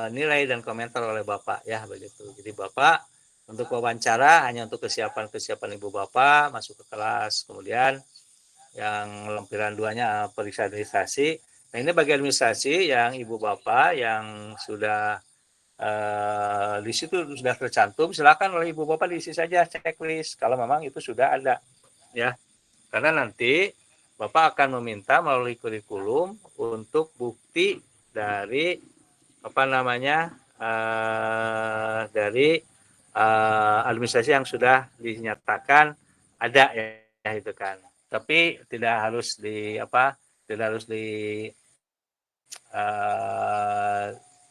nilai dan komentar oleh Bapak ya begitu. Jadi Bapak untuk wawancara hanya untuk kesiapan Ibu Bapak masuk ke kelas. Kemudian yang lampiran 2-nya periksa administrasi. Nah ini bagi administrasi yang Ibu Bapak yang sudah di situ sudah tercantum, silakan oleh Ibu Bapak diisi saja checklist kalau memang itu sudah ada ya. Karena nanti Bapak akan meminta melalui kurikulum untuk bukti dari dari administrasi yang sudah dinyatakan ada ya itu kan. Tapi tidak harus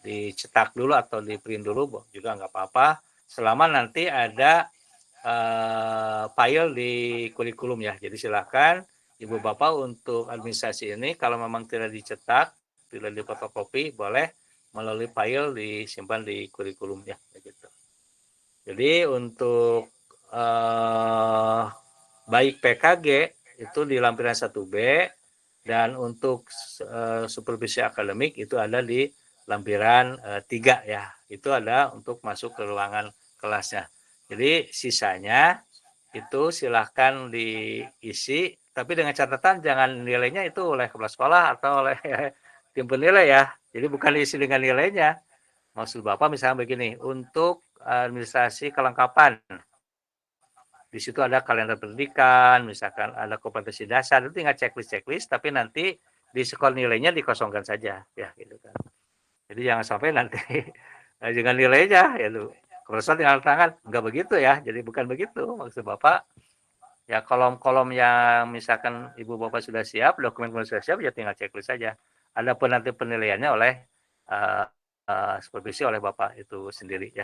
dicetak dulu atau di print dulu juga nggak apa-apa selama nanti ada file di kurikulum ya. Jadi silakan Ibu Bapak untuk administrasi ini kalau memang tidak dicetak, tidak difotokopi, boleh melalui file disimpan di kurikulum ya begitu. Jadi untuk baik PKG itu di lampiran 1B dan untuk supervisi akademik itu ada di lampiran 3 ya. Itu ada untuk masuk ke ruangan kelasnya. Jadi sisanya itu silahkan diisi, tapi dengan catatan jangan nilainya itu oleh kepala sekolah atau oleh tim penilai ya. Jadi bukan diisi dengan nilainya. Maksud Bapak misalnya begini, untuk administrasi kelengkapan, di situ ada kalender pendidikan, misalkan ada kompetensi dasar, itu tinggal checklist, tapi nanti di skor nilainya dikosongkan saja, ya gitu kan. Jadi jangan sampai nanti dengan nilainya, ya lu kalau tinggal tangan, enggak begitu ya. Jadi bukan begitu maksud Bapak. Ya kolom-kolom yang misalkan Ibu Bapak sudah siap, dokumen sudah siap, ya tinggal checklist saja. Adapun nanti penilaiannya oleh supervisi oleh Bapak itu sendiri ya.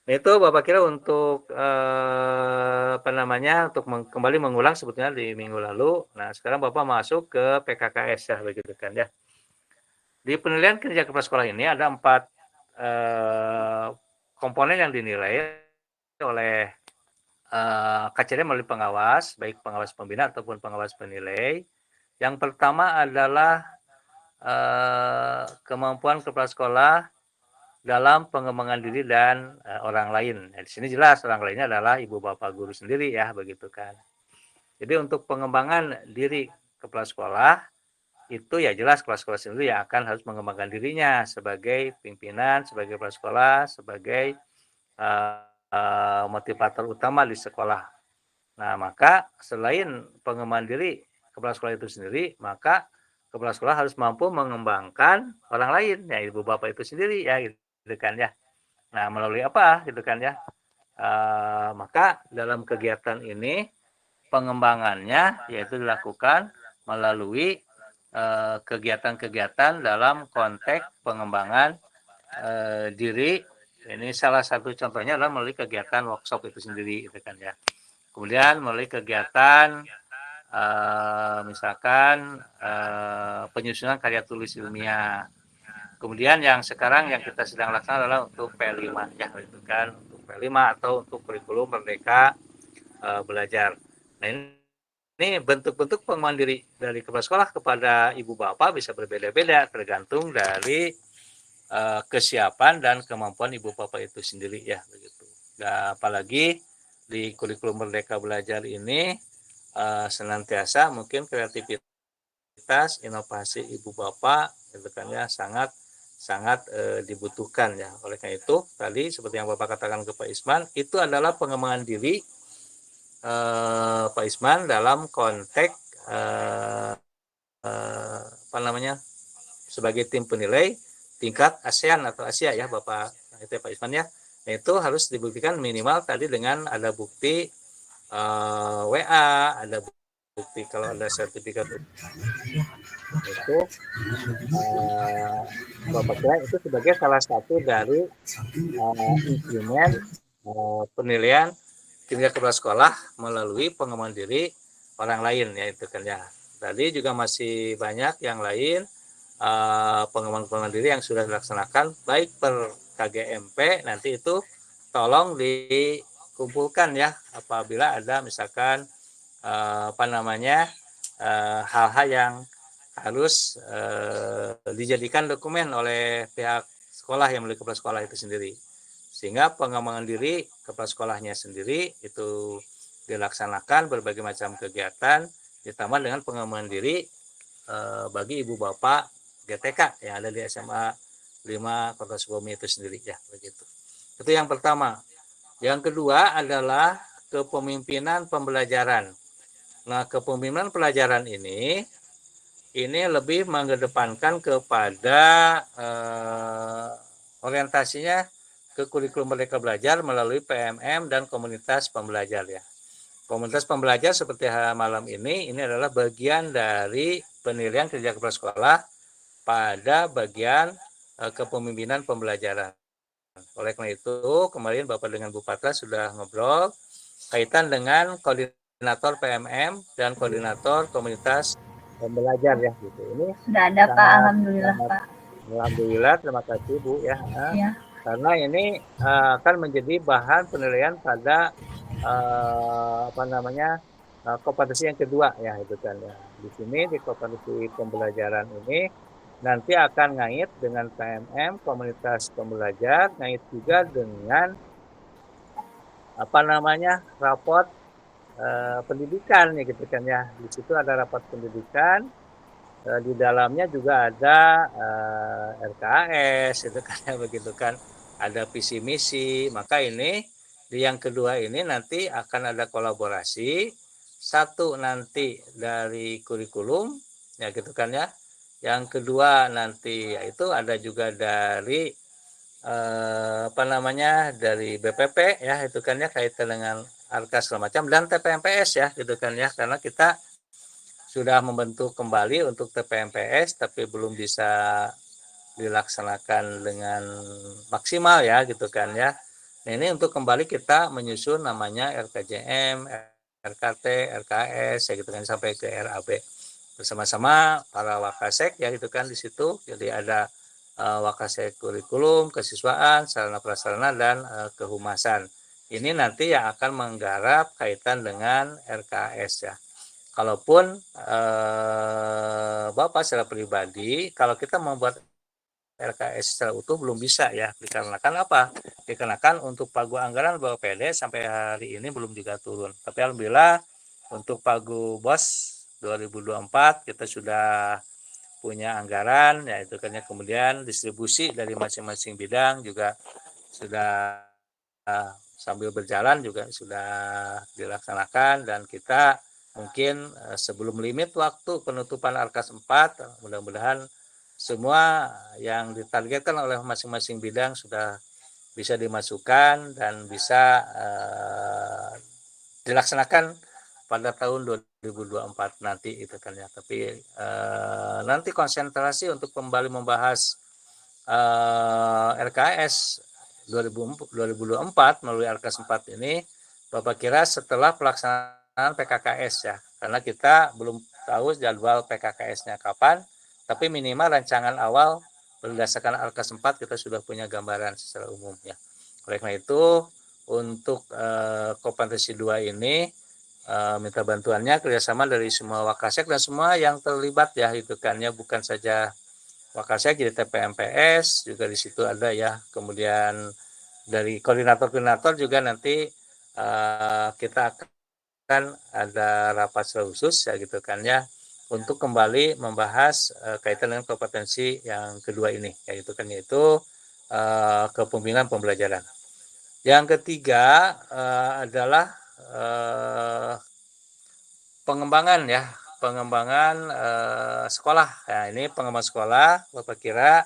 Nah itu Bapak kira untuk untuk kembali mengulang sebetulnya di minggu lalu. Nah sekarang Bapak masuk ke PKKS ya begitu kan ya. Di penilaian kinerja kepala sekolah ini ada 4 komponen yang dinilai oleh KCD melalui pengawas, baik pengawas pembina ataupun pengawas penilai. Yang pertama adalah kemampuan kepala sekolah dalam pengembangan diri dan orang lain. Nah, di sini jelas orang lainnya adalah Ibu Bapak guru sendiri ya, begitu kan. Jadi untuk pengembangan diri kepala sekolah itu ya jelas kepala sekolah sendiri yang akan harus mengembangkan dirinya sebagai pimpinan, sebagai kepala sekolah, sebagai motivator utama di sekolah. Nah, maka selain pengembangan diri kepala sekolah itu sendiri, maka kepala sekolah harus mampu mengembangkan orang lain, ya Ibu Bapak itu sendiri ya gitu kan ya. Nah, melalui apa gitu kan ya. Maka dalam kegiatan ini pengembangannya yaitu dilakukan melalui kegiatan-kegiatan dalam konteks pengembangan diri. Ini salah satu contohnya adalah melalui kegiatan workshop itu sendiri gitu kan ya. Kemudian melalui kegiatan misalkan penyusunan karya tulis ilmiah. Kemudian yang sekarang yang kita sedang laksanakan adalah untuk P5 ya itu kan, untuk P5 atau untuk kurikulum Merdeka Belajar. Nah ini bentuk-bentuk pengembangan diri dari kepala sekolah kepada Ibu Bapak bisa berbeda-beda tergantung dari kesiapan dan kemampuan Ibu Bapak itu sendiri ya begitu. Nah, apalagi di kurikulum Merdeka Belajar ini senantiasa mungkin kreativitas, inovasi Ibu Bapak itu kan ya sangat dibutuhkan ya. Oleh karena itu tadi seperti yang Bapak katakan ke Pak Isman, itu adalah pengembangan diri Pak Isman dalam konteks sebagai tim penilai tingkat ASEAN atau Asia ya Bapak itu Pak Isman ya. Nah, itu harus dibuktikan minimal tadi dengan ada bukti WA, ada bukti kalau ada sertifikat itu Bapak kira itu sebagai salah satu dari instrumen penilaian kinerja kepala sekolah melalui pengembangan diri orang lain ya itu kan ya. Tadi juga masih banyak yang lain pengembangan diri yang sudah dilaksanakan baik per KGMP nanti itu tolong dikumpulkan ya apabila ada misalkan hal-hal yang harus dijadikan dokumen oleh pihak sekolah yang memiliki kepala sekolah itu sendiri. Sehingga pengembangan diri kepala sekolahnya sendiri itu dilaksanakan berbagai macam kegiatan ditambah dengan pengembangan diri bagi ibu bapak GTK yang ada di SMA 5 Kota Sukabumi itu sendiri ya begitu. Itu yang pertama. Yang kedua adalah kepemimpinan pembelajaran. Nah, kepemimpinan pelajaran ini lebih mengedepankan kepada orientasinya ke kurikulum Merdeka Belajar melalui PMM dan komunitas pembelajar ya. Komunitas pembelajar seperti malam ini adalah bagian dari penilaian kerja kepala sekolah pada bagian kepemimpinan pembelajaran. Oleh karena itu, kemarin Bapak dengan Bu Patra sudah ngobrol kaitan dengan koordinator PMM dan koordinator komunitas pembelajar ya gitu. Ini sudah ada Pak, alhamdulillah Pak. Alhamdulillah, terima kasih Bu ya. Ya. Karena ini akan menjadi bahan penilaian pada kompetensi yang kedua ya itu kan ya. Di sini di kompetensi pembelajaran ini nanti akan ngait dengan PMM komunitas pembelajar, ngait juga dengan raport pendidikan ya gitu kan ya. Di situ ada raport pendidikan, di dalamnya juga ada RKS itu kan ya begitu kan. Ada visi misi, maka ini di yang kedua ini nanti akan ada kolaborasi, satu nanti dari kurikulum ya gitu kan ya, yang kedua nanti yaitu ada juga dari dari BPP ya itu kan ya kaitan dengan ARKAS segala macam dan TPMPS ya gitu kan ya, karena kita sudah membentuk kembali untuk TPMPS tapi belum bisa dilaksanakan dengan maksimal ya gitu kan ya. Nah, ini untuk kembali kita menyusun namanya RKJM, RKT, RKS ya gitu kan sampai ke RAB bersama-sama para wakasek ya gitu kan di situ. Jadi ada wakasek kurikulum, kesiswaan, sarana prasarana dan kehumasan. Ini nanti yang akan menggarap kaitan dengan RKS ya. Kalaupun Bapak secara pribadi kalau kita membuat RKS secara utuh belum bisa ya, dikarenakan apa? Dikarenakan untuk pagu anggaran BPD sampai hari ini belum juga turun. Tapi alhamdulillah untuk pagu BOS 2024 kita sudah punya anggaran, ya itu kan ya, kemudian distribusi dari masing-masing bidang juga sudah sambil berjalan juga sudah dilaksanakan dan kita mungkin sebelum limit waktu penutupan ARKAS 4 mudah-mudahan semua yang ditargetkan oleh masing-masing bidang sudah bisa dimasukkan dan bisa dilaksanakan pada tahun 2024 nanti itu kan ya. Tapi nanti konsentrasi untuk kembali membahas RKS 2024 melalui ARKAS 4 ini Bapak kira setelah pelaksanaan PKKS ya, karena kita belum tahu jadwal PKKS-nya kapan. Tapi minimal rancangan awal berdasarkan ARKAS 4 kita sudah punya gambaran secara umum ya. Oleh karena itu untuk kompetensi 2 ini minta bantuannya kerjasama dari semua wakasek dan semua yang terlibat ya itu kan ya, bukan saja wakasek jadi TPMPS juga di situ ada ya. Kemudian dari koordinator juga nanti kita akan ada rapat khusus ya gitu kan ya, untuk kembali membahas kaitan dengan kompetensi yang kedua ini, yaitu kepemimpinan pembelajaran. Yang ketiga adalah pengembangan ya, pengembangan sekolah. Nah, ini pengembangan sekolah, Bapak kira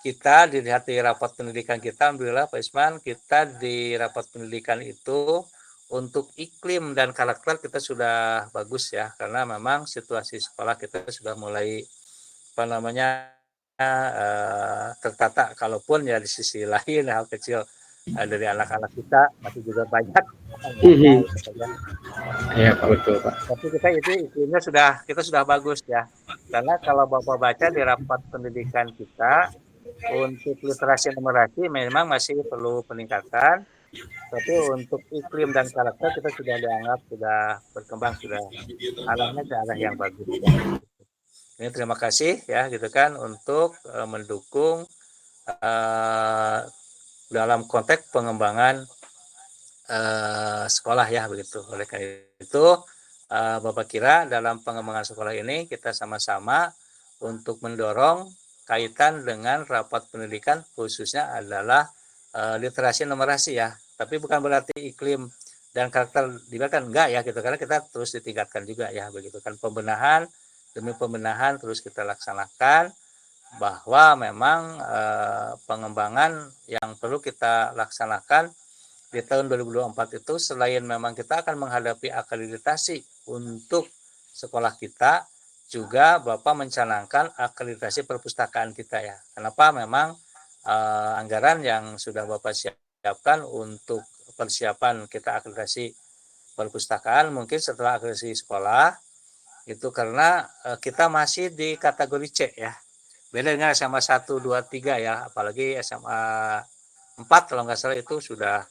kita dilihat di rapat pendidikan kita, alhamdulillah Pak Isman, kita di rapat pendidikan itu untuk iklim dan karakter kita sudah bagus ya, karena memang situasi sekolah kita sudah mulai tertata, kalaupun ya di sisi lain hal kecil dari anak-anak kita masih juga banyak. Iya Pak, betul Pak. Tapi kita itu iklimnya kita sudah bagus ya, karena kalau Bapak baca di rapat pendidikan kita untuk literasi numerasi memang masih perlu peningkatan, tapi untuk iklim dan karakter kita sudah dianggap sudah berkembang, sudah arahnya ke arah yang bagus. Ini terima kasih ya gitu kan untuk mendukung dalam konteks pengembangan sekolah ya begitu. Oleh karena itu Bapak kira dalam pengembangan sekolah ini kita sama-sama untuk mendorong kaitan dengan rapat pendidikan khususnya adalah literasi numerasi ya. Tapi bukan berarti iklim dan karakter dibiarkan, enggak ya gitu, karena kita terus ditingkatkan juga ya begitu kan, pembenahan demi pembenahan terus kita laksanakan, bahwa memang pengembangan yang perlu kita laksanakan di tahun 2024 itu selain memang kita akan menghadapi akreditasi untuk sekolah kita, juga Bapak mencanangkan akreditasi perpustakaan kita ya. Kenapa? Memang anggaran yang sudah Bapak siapkan untuk persiapan kita akreditasi perpustakaan mungkin setelah akreditasi sekolah itu karena kita masih di kategori C ya. Beda dengan SMA 1, 2, 3 ya, apalagi SMA 4 kalau nggak salah itu sudah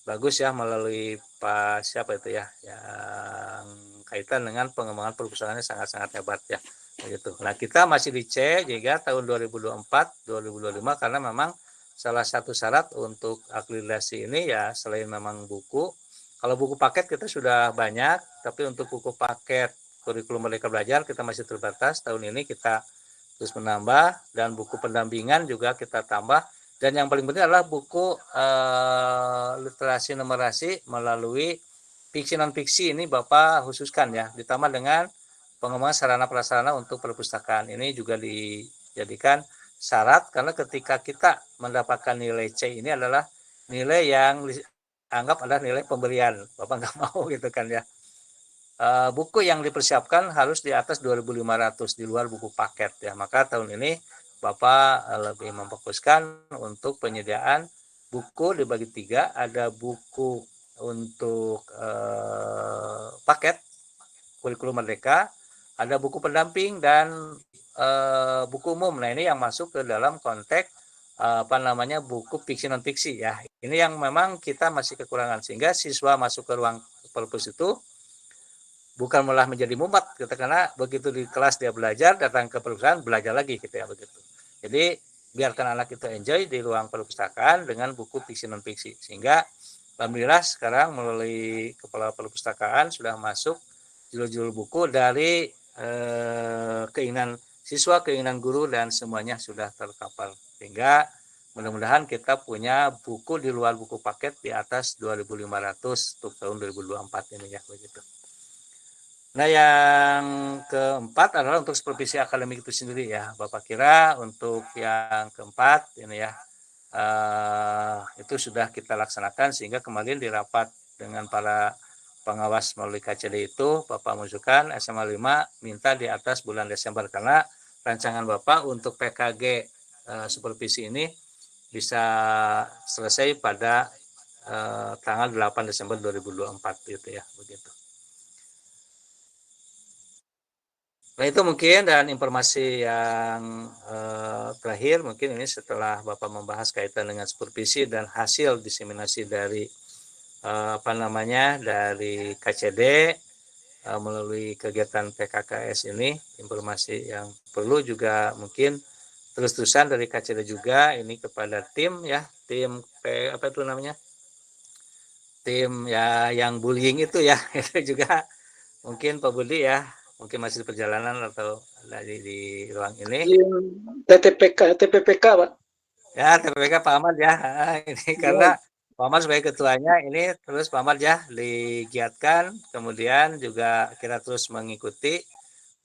bagus ya melalui Pak siapa itu ya, yang kaitan dengan pengembangan perpustakaannya sangat-sangat hebat ya. Begitu. Nah, kita masih di C juga tahun 2024, 2025 karena memang salah satu syarat untuk akreditasi ini ya selain memang buku, kalau buku paket kita sudah banyak, tapi untuk buku paket kurikulum Merdeka Belajar kita masih terbatas. Tahun ini kita terus menambah, dan buku pendampingan juga kita tambah, dan yang paling penting adalah buku literasi numerasi melalui fiksi non fiksi ini Bapak khususkan ya, ditambah dengan pengembangan sarana prasarana untuk perpustakaan. Ini juga dijadikan syarat karena ketika kita mendapatkan nilai C ini adalah nilai yang dianggap adalah nilai pemberian, Bapak nggak mau gitu kan ya. Buku yang dipersiapkan harus di atas 2.500 di luar buku paket ya. Maka tahun ini Bapak lebih memfokuskan untuk penyediaan buku dibagi 3, ada buku untuk paket kurikulum Merdeka, ada buku pendamping dan buku umum. Nah, ini yang masuk ke dalam konteks buku fiksi non fiksi ya. Ini yang memang kita masih kekurangan, sehingga siswa masuk ke ruang perpus itu bukan malah menjadi mumet gitu, karena begitu di kelas dia belajar, datang ke perpustakaan belajar lagi gitu ya begitu. Jadi biarkan anak itu enjoy di ruang perpustakaan dengan buku fiksi non fiksi, sehingga alhamdulillah sekarang melalui kepala perpustakaan sudah masuk judul-judul buku dari keinginan siswa, keinginan guru, dan semuanya sudah terkapal, sehingga mudah-mudahan kita punya buku di luar buku paket di atas 2.500 untuk tahun 2024 ini ya begitu. Nah, yang keempat adalah untuk supervisi akademik itu sendiri ya. Bapak kira untuk yang keempat ini ya, itu sudah kita laksanakan, sehingga kemarin di rapat dengan para pengawas melalui KCD itu Bapak menunjukkan SMA 5 minta di atas bulan Desember, karena rancangan Bapak untuk PKG supervisi ini bisa selesai pada tanggal 8 Desember 2024 gitu ya begitu. Nah, itu mungkin, dan informasi yang terakhir mungkin ini setelah Bapak membahas kaitan dengan supervisi dan hasil diseminasi dari dari KCD melalui kegiatan PKKS ini, informasi yang perlu juga mungkin terus-terusan dari KCD juga ini kepada tim ya, tim tim ya yang bullying itu ya itu juga mungkin Pak Budi ya, mungkin masih di perjalanan atau di ruang ini. TPPK Pak. Ya, TPPK Pak Ahmad ya. Ini karena Pak Ahmad sebagai ketuanya ini terus Pak Ahmad ya digiatkan, kemudian juga kita terus mengikuti.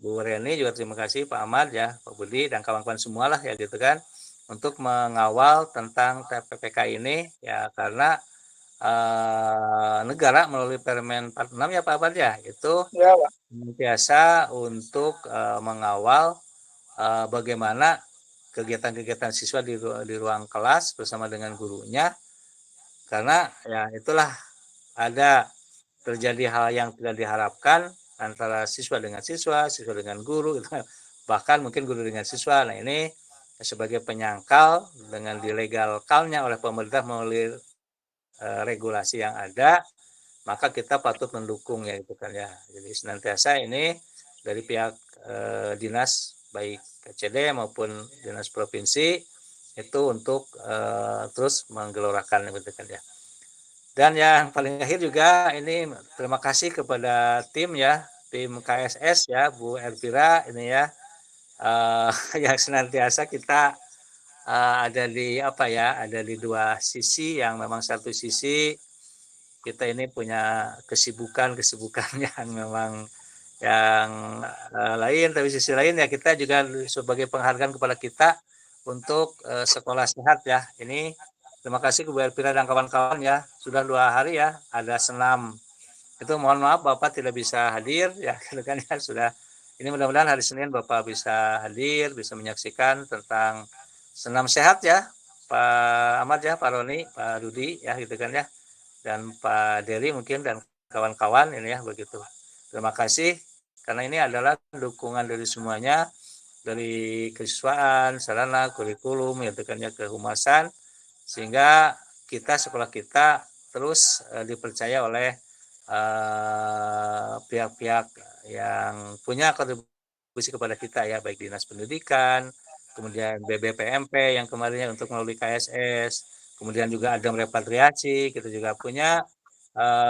Bu Reni juga terima kasih Pak Ahmad ya, Pak Budi dan kawan-kawan semua lah ya gitu kan untuk mengawal tentang TPPK ini ya karena negara melalui Permen 46 ya Pak Ahmad ya itu Ya, Pak. biasa untuk mengawal bagaimana kegiatan-kegiatan siswa di ruang kelas bersama dengan gurunya karena ya itulah ada terjadi hal yang tidak diharapkan antara siswa dengan siswa, siswa dengan guru, gitu. Bahkan mungkin guru dengan siswa. Nah ini sebagai penyangkal dengan dilegalkannya oleh pemerintah melalui regulasi yang ada, maka kita patut mendukung ya itu kan ya. Jadi senantiasa ini dari pihak dinas baik KCD maupun dinas provinsi itu untuk terus menggelorakan gitu kan ya. Dan yang paling akhir juga ini terima kasih kepada tim ya, tim KSS ya, Bu Elvira ini ya, yang senantiasa kita ada di apa ya, ada di dua sisi yang memang satu sisi kita ini punya kesibukan yang memang yang lain, tapi sisi lain ya kita juga sebagai penghargaan kepada kita untuk sekolah sehat ya. Ini terima kasih ke Bu Elvira dan kawan-kawan ya. Sudah 2 hari ya ada senam. Itu mohon maaf Bapak tidak bisa hadir ya kan ya sudah. Ini mudah-mudahan hari Senin Bapak bisa hadir, bisa menyaksikan tentang senam sehat ya. Pak Ahmad ya, Pak Roni, Pak Rudi ya gitu kan ya. Dan Pak Dery mungkin dan kawan-kawan ini ya begitu. Terima kasih karena ini adalah dukungan dari semuanya dari kesiswaan, sarana, kurikulum, ya tekannya kehumasan, sehingga sekolah kita terus dipercaya oleh pihak-pihak yang punya kontribusi kepada kita ya, baik dinas pendidikan, kemudian BBPMP yang kemarinnya untuk melalui KSS, kemudian juga Adam Repatriasi, kita juga punya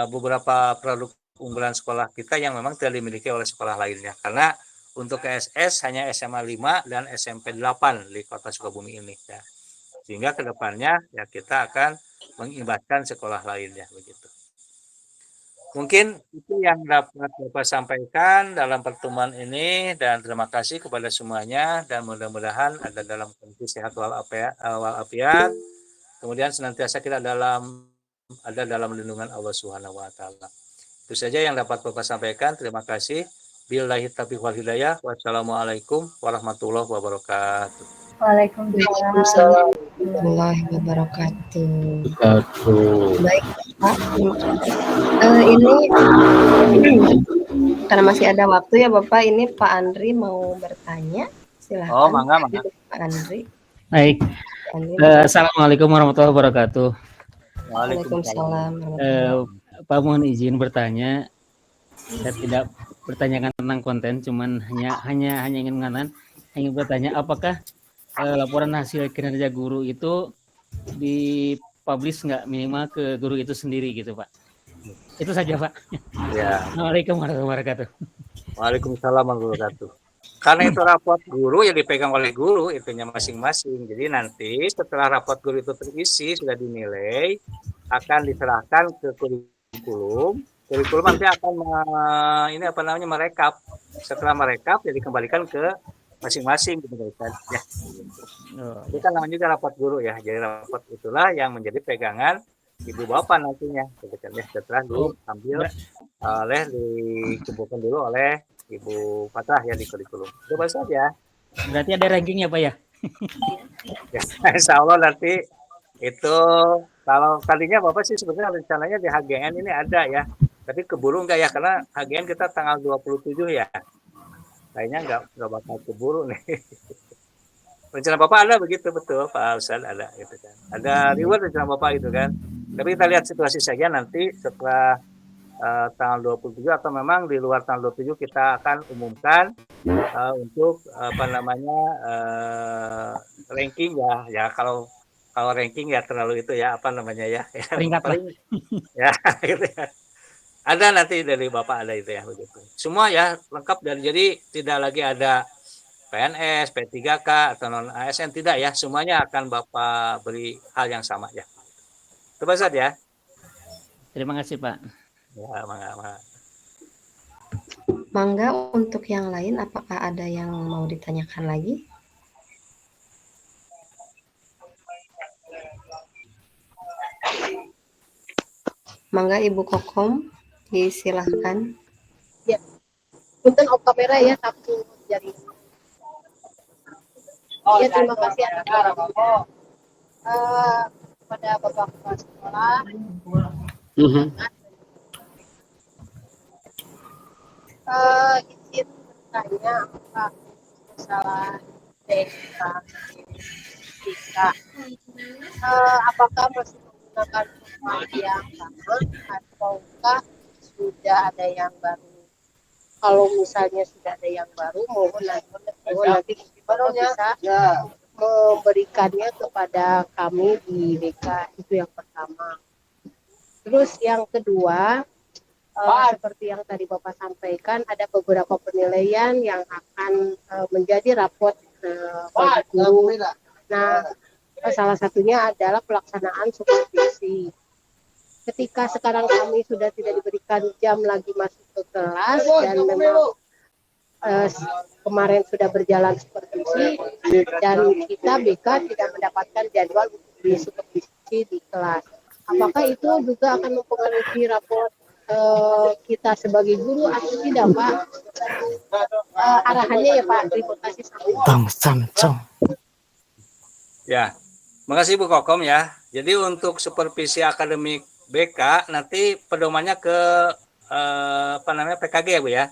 beberapa produk unggulan sekolah kita yang memang tidak dimiliki oleh sekolah lainnya. Karena untuk KSS hanya SMA 5 dan SMP 8 di Kota Sukabumi ini ya. Sehingga ke depannya ya kita akan mengibatkan sekolah lainnya begitu. Mungkin itu yang dapat Bapak sampaikan dalam pertemuan ini dan terima kasih kepada semuanya dan mudah-mudahan ada dalam kondisi sehat walafiat. Kemudian senantiasa kita ada dalam lindungan Allah Subhanahu wa taala. Itu saja yang dapat Bapak sampaikan. Terima kasih. Billahi taufiq wal hidayah. Wassalamualaikum warahmatullahi wabarakatuh. Waalaikumsalam warahmatullahi wabarakatuh. Baik, Pak. Ini karena masih ada waktu ya Bapak, ini Pak Andri mau bertanya. Silahkan. Oh, mangga. Pak Andri. Baik. Assalamualaikum warahmatullahi wabarakatuh. Waalaikumsalam. Pak mohon izin bertanya. Saya tidak bertanyakan tentang konten, cuman hanya ingin bertanya apakah laporan hasil kinerja guru itu dipublish nggak minimal ke guru itu sendiri gitu Pak? Itu saja Pak. Ya. Assalamualaikum warahmatullahi wabarakatuh. Waalaikumsalam warahmatullahi wabarakatuh. Karena itu raport guru yang dipegang oleh guru itunya masing-masing. Jadi nanti setelah raport guru itu terisi sudah dinilai akan diserahkan ke kurikulum. Kurikulum nanti akan merekap. Setelah merekap ya dikembalikan ke masing-masing gitu kan. Ya. Itu kan namanya juga raport guru ya. Jadi raport itulah yang menjadi pegangan ibu bapak nantinya gitu kan ya. Setelah diambil dikumpulkan dulu oleh Ibu Fatah ya di kurikulum. Coba saja. Berarti ada rankingnya Pak ya? Ya, insya Allah nanti itu kalau tadinya Bapak sih sebenarnya rencananya di HGN ini ada ya. Tapi keburu enggak ya karena HGN kita tanggal 27 ya. Kayaknya enggak bakal keburu nih. Rencana Bapak ada begitu betul Pak Ustadz ada gitu kan. Ada reward rencana Bapak gitu kan. Tapi kita lihat situasi saja nanti setelah tanggal 27 atau memang di luar tanggal 27 kita akan umumkan untuk ranking ya kalau ranking ya terlalu itu ya peringkat ya gitu ya. Ada nanti dari Bapak ada itu ya begitu. Semua ya lengkap dan jadi tidak lagi ada PNS, P3K atau non ASN tidak ya, semuanya akan Bapak beri hal yang sama ya. Coba Ustaz ya. Terima kasih Pak. Ya, mangga. Mangga untuk yang lain, apakah ada yang mau ditanyakan lagi? Mangga Ibu Kokom, disilahkan. Ya, punten op kamera ya, satu jaring. Ya, terima kasih atas kepada Bapak Kepala Sekolah. Izin bertanya apakah masalah TK, apakah masih menggunakan format yang sama ataukah sudah ada yang baru? Kalau misalnya sudah ada yang baru, mohon nanti Bapak bisa memberikannya kepada kami di BK, itu yang pertama. Terus yang kedua, seperti yang tadi Bapak sampaikan, ada beberapa penilaian yang akan menjadi raport bagi guru. Nah, salah satunya adalah pelaksanaan supervisi. Ketika sekarang kami sudah tidak diberikan jam lagi masuk ke kelas dan memang kemarin sudah berjalan supervisi dan kita BK tidak mendapatkan jadwal untuk di supervisi di kelas. Apakah itu juga akan mempengaruhi raport kita sebagai guru atau tidak Pak? Arahannya ya Pak. Terima kasih. Ya, makasih Bu Kokom ya. Jadi untuk supervisi akademik BK nanti pedomannya ke PKG ya Bu ya.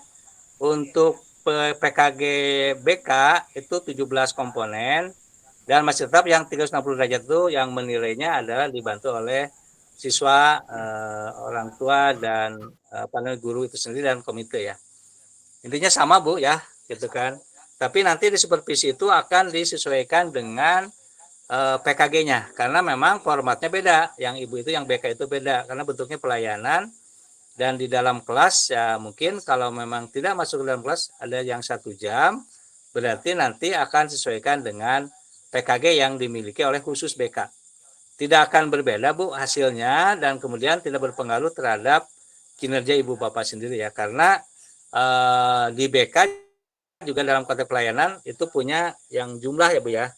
Untuk PKG BK itu 17 komponen dan masih tetap yang 360 derajat itu yang menilainya adalah dibantu oleh siswa, orang tua dan guru itu sendiri dan komite ya. Intinya sama Bu ya, gitu kan. Tapi nanti di supervisi itu akan disesuaikan dengan PKG-nya karena memang formatnya beda. Yang Ibu itu yang BK itu beda karena bentuknya pelayanan dan di dalam kelas ya mungkin kalau memang tidak masuk ke dalam kelas ada yang 1 jam berarti nanti akan sesuaikan dengan PKG yang dimiliki oleh khusus BK. Tidak akan berbeda Bu hasilnya dan kemudian tidak berpengaruh terhadap kinerja Ibu Bapak sendiri ya karena di BK juga dalam konteks pelayanan itu punya yang jumlah ya Bu ya.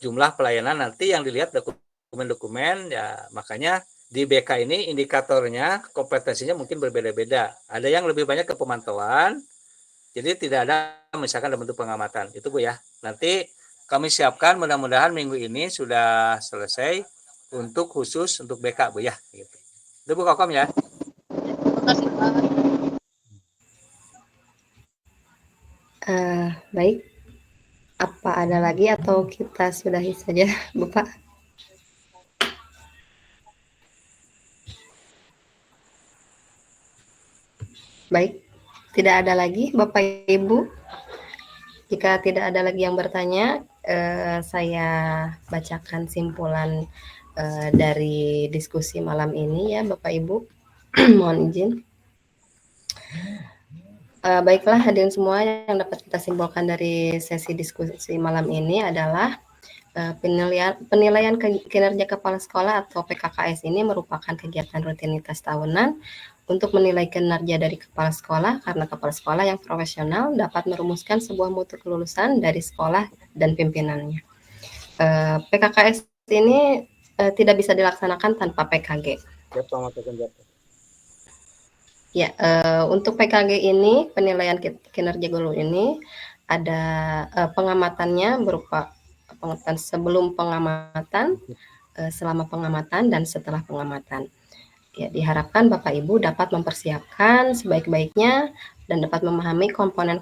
Jumlah pelayanan nanti yang dilihat dokumen-dokumen ya makanya di BK ini indikatornya kompetensinya mungkin berbeda-beda. Ada yang lebih banyak ke pemantauan, jadi tidak ada misalkan dalam bentuk pengamatan. Itu Bu ya. Nanti kami siapkan mudah-mudahan minggu ini sudah selesai untuk khusus untuk BK Bu ya. Gitu. Itu Bu Kokom ya. Terima kasih Pak. Baik. Apa ada lagi atau kita sudahi saja, Bapak? Baik, tidak ada lagi Bapak Ibu. Jika tidak ada lagi yang bertanya, saya bacakan simpulan dari diskusi malam ini ya Bapak Ibu. Mohon izin. Baiklah hadirin semua, yang dapat kita simpulkan dari sesi diskusi malam ini adalah penilaian kinerja kepala sekolah atau PKKS ini merupakan kegiatan rutinitas tahunan untuk menilai kinerja dari kepala sekolah karena kepala sekolah yang profesional dapat merumuskan sebuah mutu kelulusan dari sekolah dan pimpinannya. PKKS ini tidak bisa dilaksanakan tanpa PKG. Ya, untuk PKG ini penilaian kinerja guru ini ada pengamatannya berupa pengamatan sebelum pengamatan, selama pengamatan dan setelah pengamatan. Ya, diharapkan Bapak Ibu dapat mempersiapkan sebaik-baiknya dan dapat memahami komponen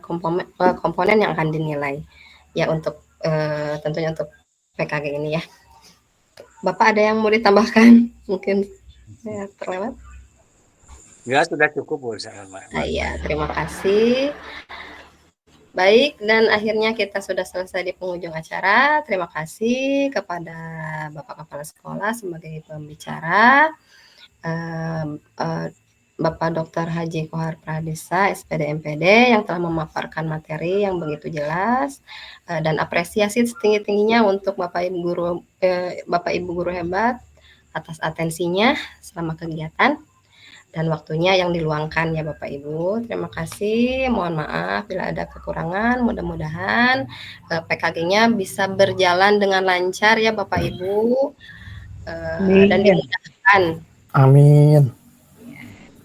yang akan dinilai. Ya, untuk tentunya untuk PKG ini ya. Bapak ada yang mau ditambahkan? Mungkin saya terlewat. Ya, sudah cukup Bu. Iya, terima kasih. Baik, dan akhirnya kita sudah selesai di penghujung acara. Terima kasih kepada Bapak Kepala Sekolah sebagai pembicara. Bapak Dr. Haji Kohar Pradesa, SPD MPD, yang telah memaparkan materi yang begitu jelas, dan apresiasi setinggi-tingginya untuk Bapak Ibu guru hebat, atas atensinya selama kegiatan dan waktunya yang diluangkan ya Bapak Ibu. Terima kasih. Mohon maaf bila ada kekurangan. Mudah-mudahan PKG-nya bisa berjalan dengan lancar ya Bapak Ibu dan dimudahkan. Amin.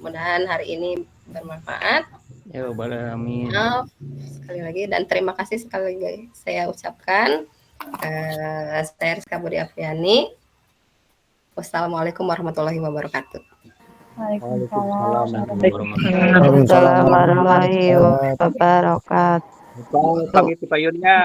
Mudah-mudahan hari ini bermanfaat. Ya, amin. Maaf sekali lagi dan terima kasih sekali lagi saya ucapkan. Saya Rizka Budi Apriani. Wassalamualaikum warahmatullahi wabarakatuh. Waalaikumsalam. Waalaikumsalam warahmatullahi wabarakatuh. Pagi Pak Yunnya.